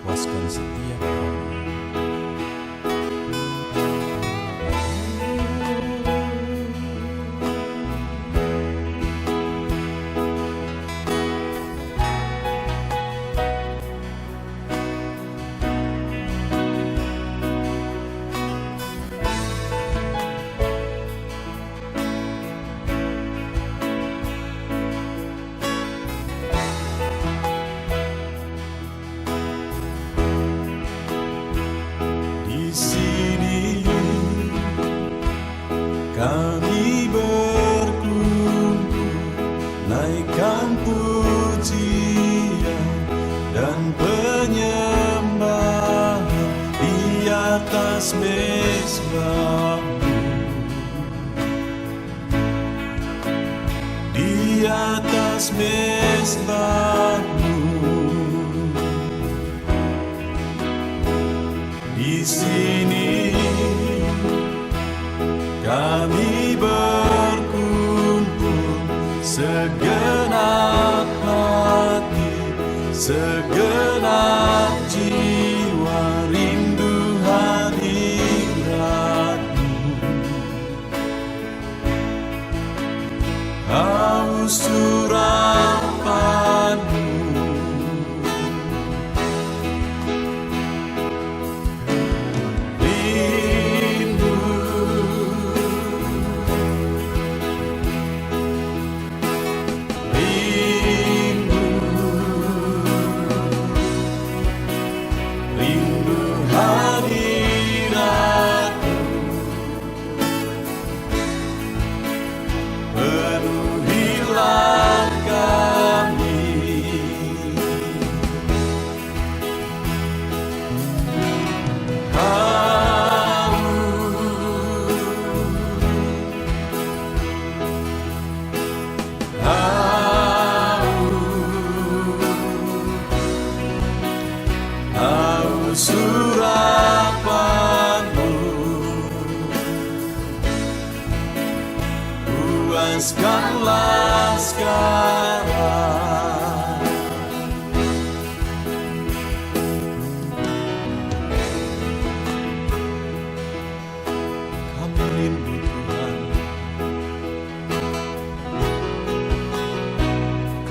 Puaskan setiap kami. Di sini kami berkumpul, naikkan pujian dan penyembahan di atas mezbah-Mu. Di atas mezbah-Mu. Di sini kami berkumpul, segenap hati, segenap jiwa, rindu hadirat-Mu. Haus surau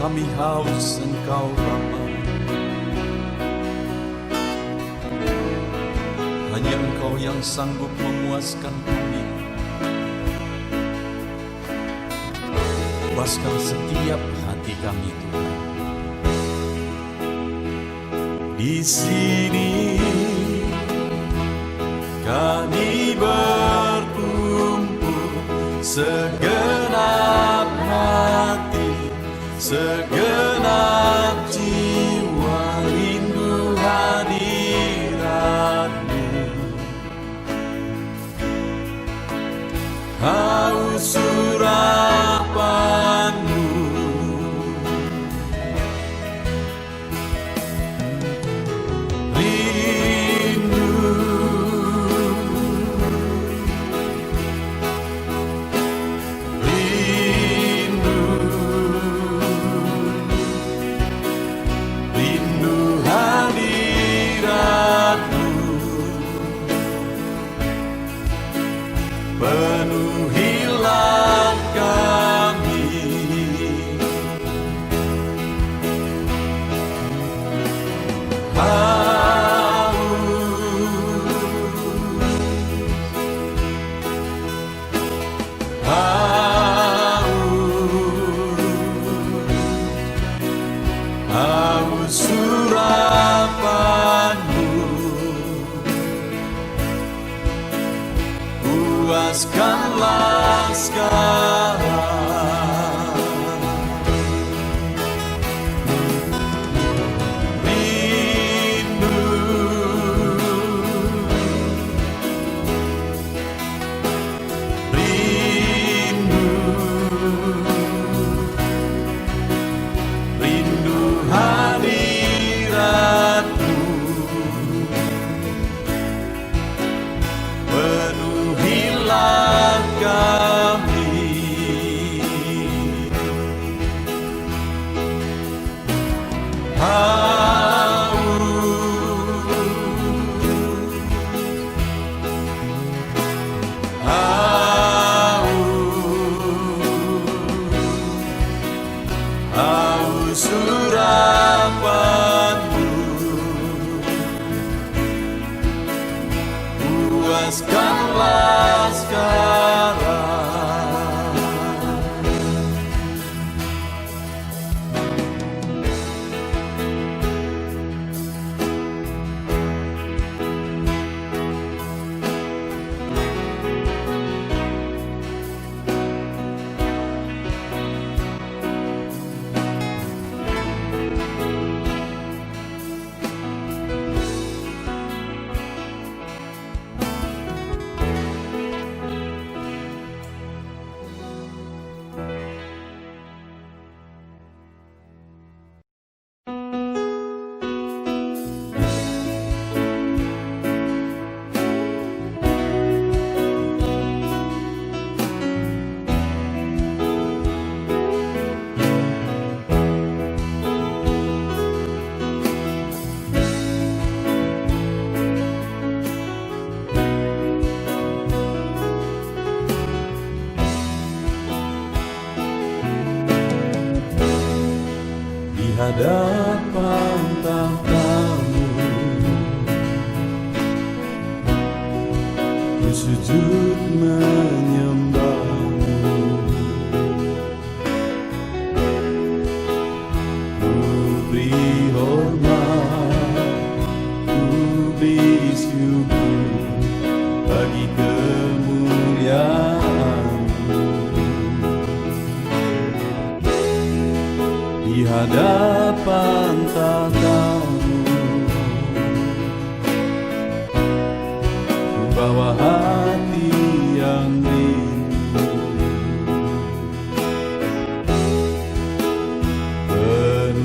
kami haus Engkau Bapa. Hanya Engkau yang sanggup memuaskan kami. Puaskan setiap hati kami Tuhan. Di sini kami berkumpul segenap hati, segenap jiwa rindu hadirat-Mu. Haus urapan-Mu, penuhilah kami. Haus urapan-Mu, puaskanlah sekarang. Rindu, rindu, rindu hadirat-Mu. Penuhilah kami. Haus urapan-Mu, puaskanlah sekarang. Di hadapan tahta-Mu, ku sujud menyembah-Mu. Ku beri hormat, ku beri syukur bagi kemuliaan-Mu. Di hadapan tahta-Mu, ku bawa hati yang rindu. Penuhilah,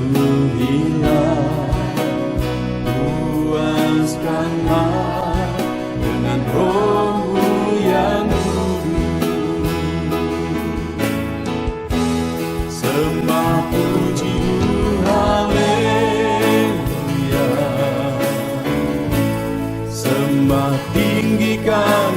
puaskanlah dengan Roh-Mu yang kudus. Sembah puji haleluya, sembah tinggikan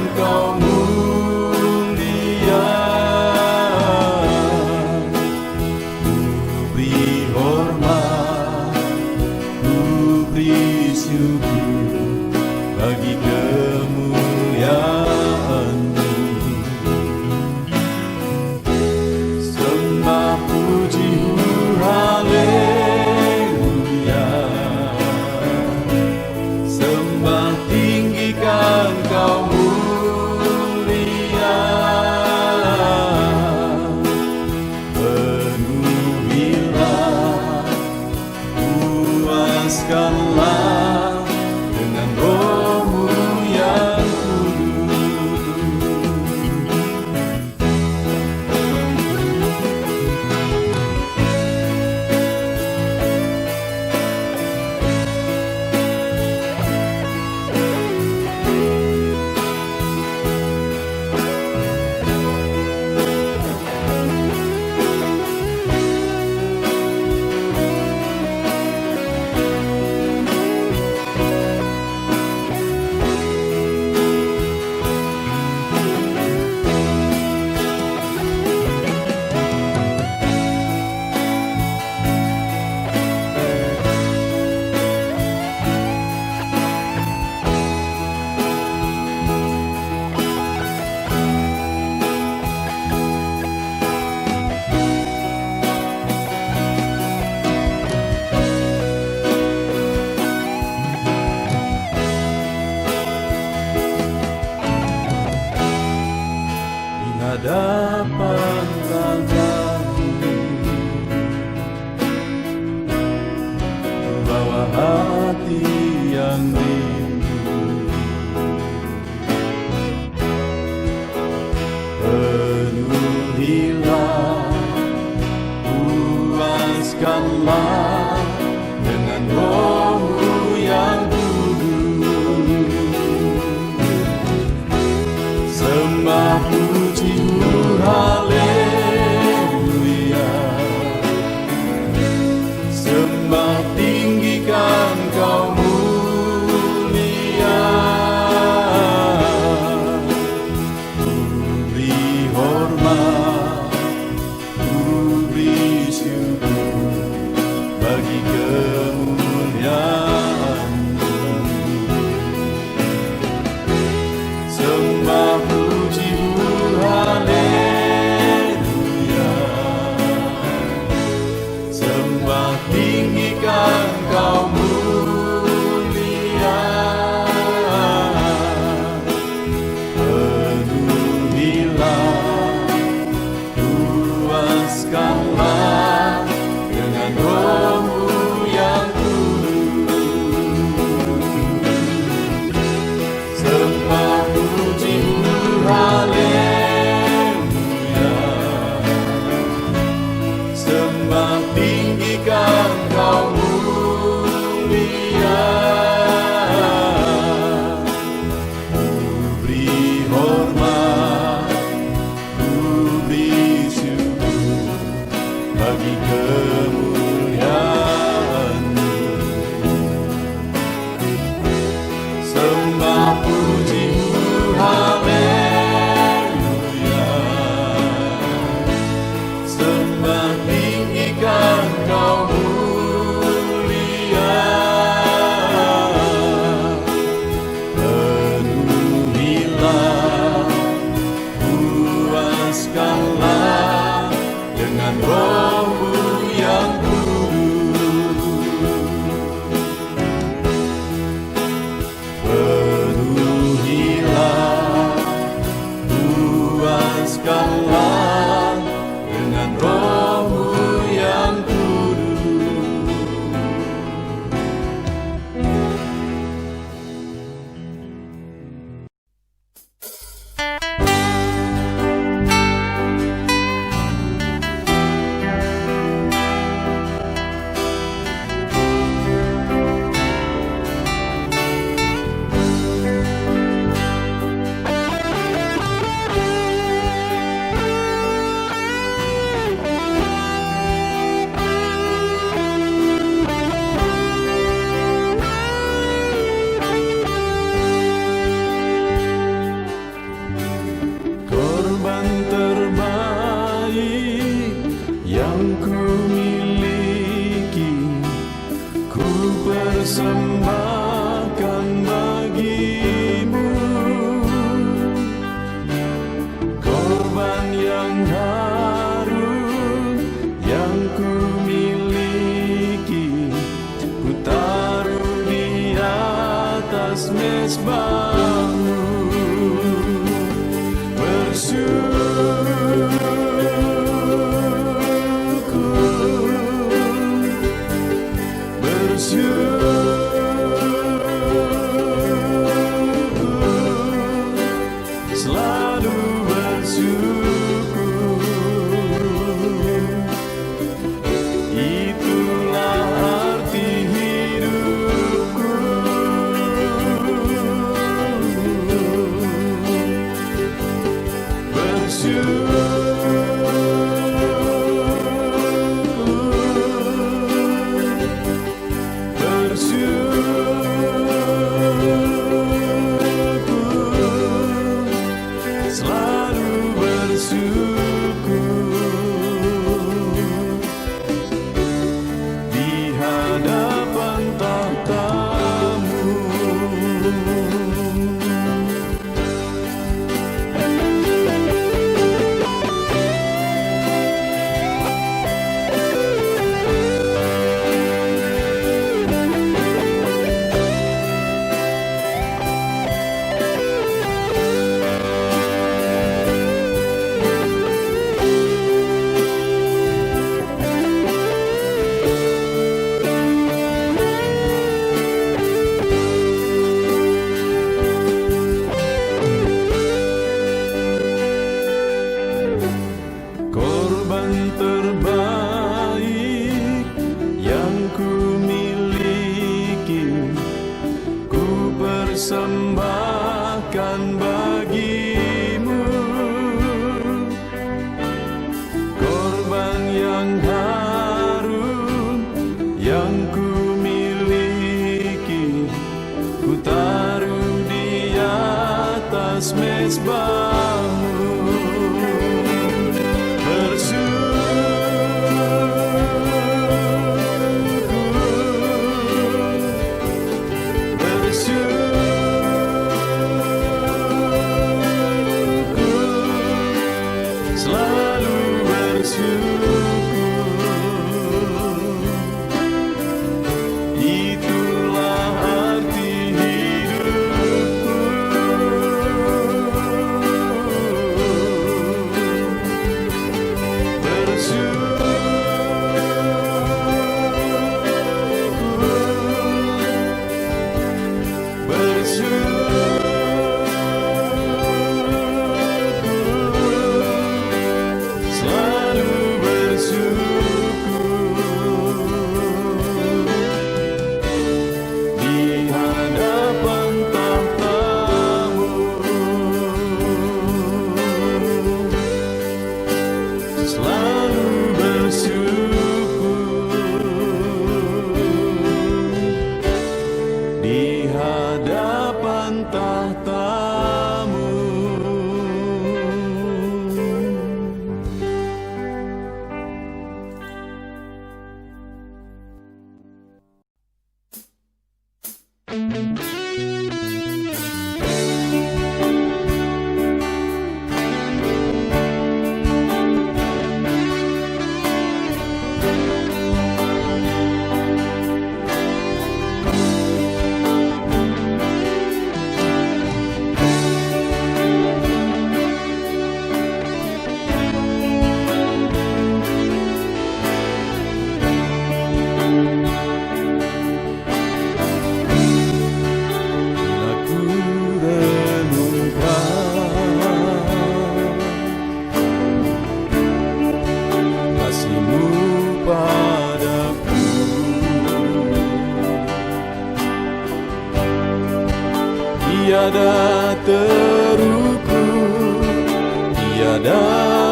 hati yang rindu. Penuhilah, puaskanlah dengan Roh-Mu yang kudus. Sembah puji-Mu, haleluya. Sembah tinggikan Kau mulia. Ku beri hormat, ku beri syukur bagi kemuliaan-Mu. Sembah puji-Mu, haleluya. Sembah tinggikan Kau mulia. Penuhilah, puaskanlah dengan Roh-Mu yang kudus. Sembah puji-Mu, haleluya. Sembah tinggikan Kau mulia. Ku beri hormat, ku beri syukur bagi kemuliaan-Mu. Sembah puji-Mu, haleluya. Sembah tinggikan Kau mulia. Penuhilah, puaskanlah dengan Roh-Mu yang kudus. Penuhilah, puaskanlah dengan Roh-Mu yang kudus. Korban terbaik yang ku miliki, ku persembahkan bagi-Mu. Korban yang harum yang ku miliki, ku taruh di atas mezbah-Mu. Selalu bersyukur, itulah arti hidupku. yang ku miliki, ku taruh di atas mezbahmu. Tiada terukur, tiada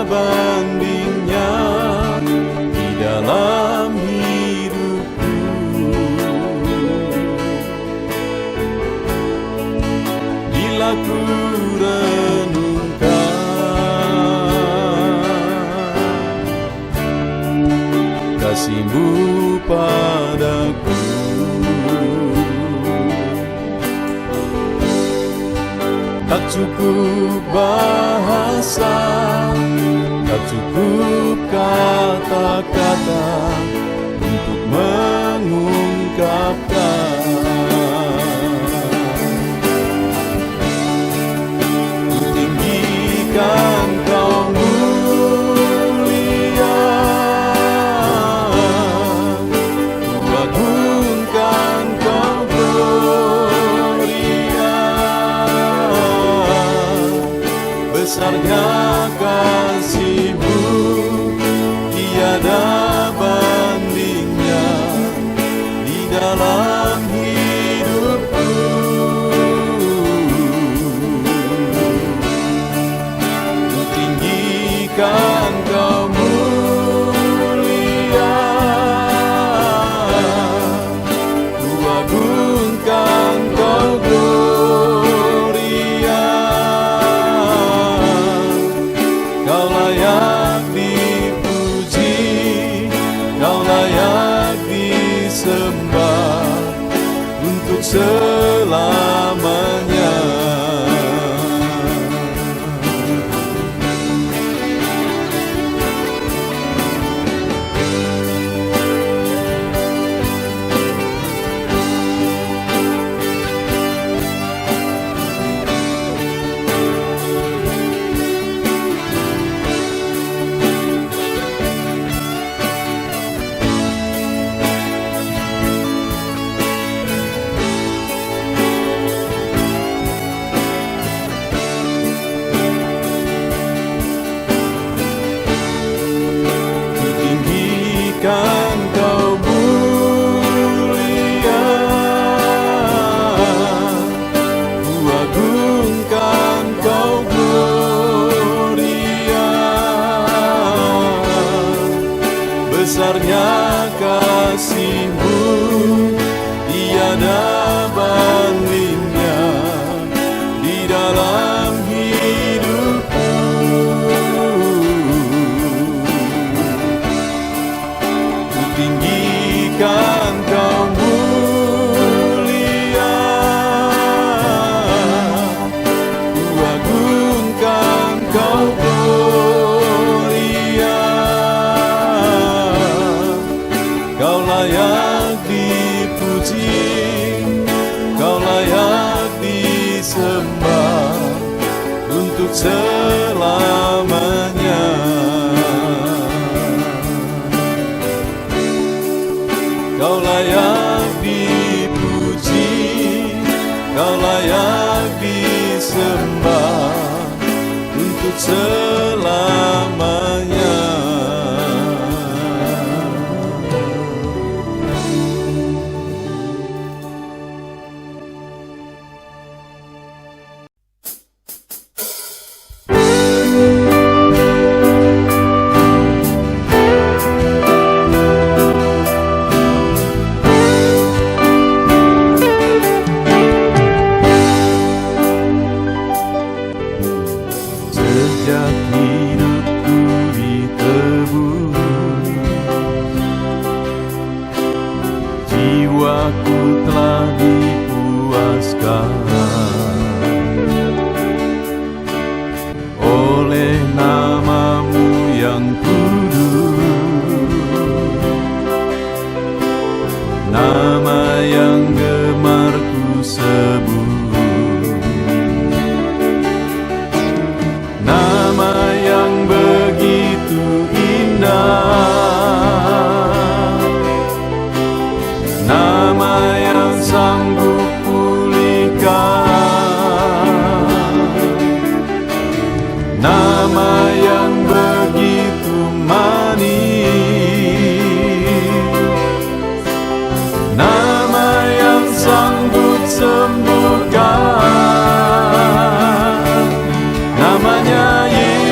bandingnya di dalam hidupku. Bila ku renungkan kasih-Mu padaku, tak cukup bahasa, tak cukup kata-kata untuk mengungkapkan. Ku tinggikan Kau mulia, ku agungkan Kau gloria. Besarnya kasih-Mu, tiada bandingnya di dalam hidupku. Ku tinggikan Kau mulia, ku agungkan Kau gloria. Kau layak dipuji, Kau layak disembah untuk selamanya. Kan Kau mulia, ku agungkan Kau gloria. Besarnya kasih-Mu, layak dipuji, Kau layak disembah untuk selamanya. Kau layak dipuji, Kau layak disembah untuk selamanya. Sejak hidupku ditebus, jiwaku telah dipuaskan oleh nama-Mu yang kudus, nama yang gemar ku sebut. Nama yang begitu indah, nama yang sanggup pulihkan, nama yang begitu manis, nama yang sanggup sembuhkan. Namanya Yesus,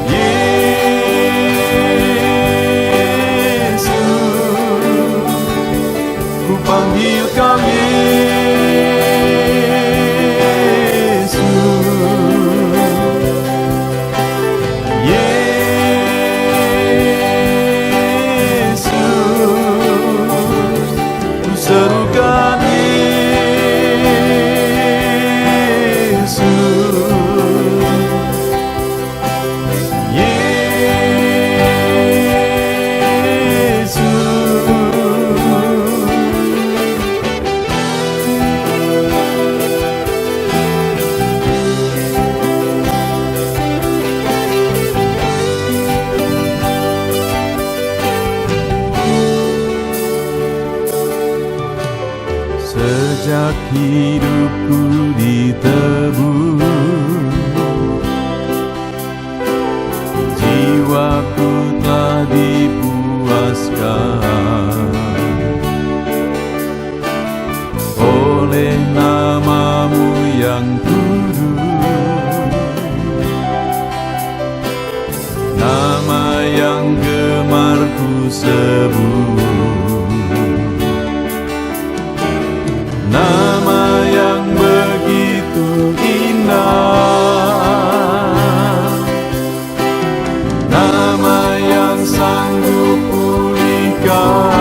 Yesus, ku panggil Kau Yesus, Yesus, ku serukan Yesus, Yesus. Sejak hidupku ditebus, jiwaku telah dipuaskan oleh nama-Mu yang kudus, nama yang gemar ku sebut. Nama yang begitu indah, nama yang sanggup pulihkan,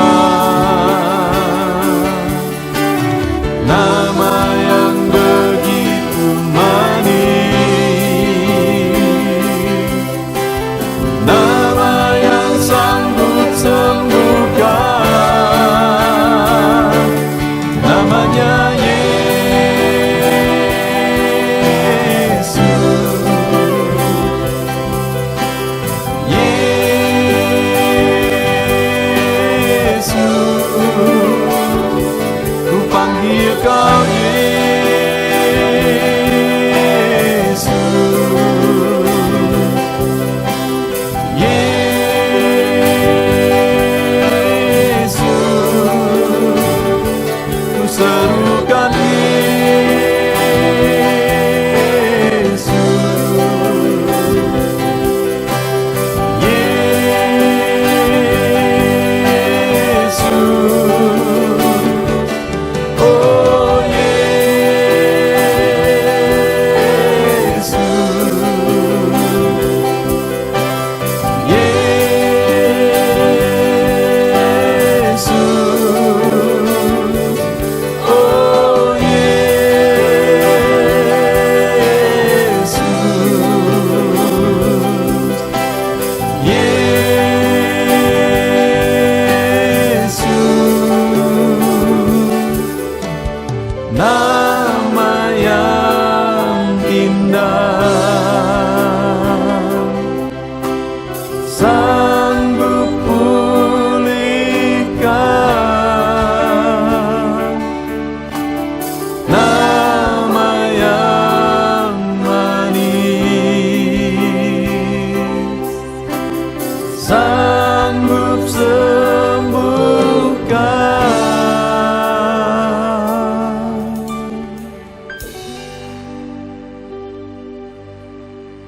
nama yang begitu manis, nama yang sanggup sembuhkan. sanggup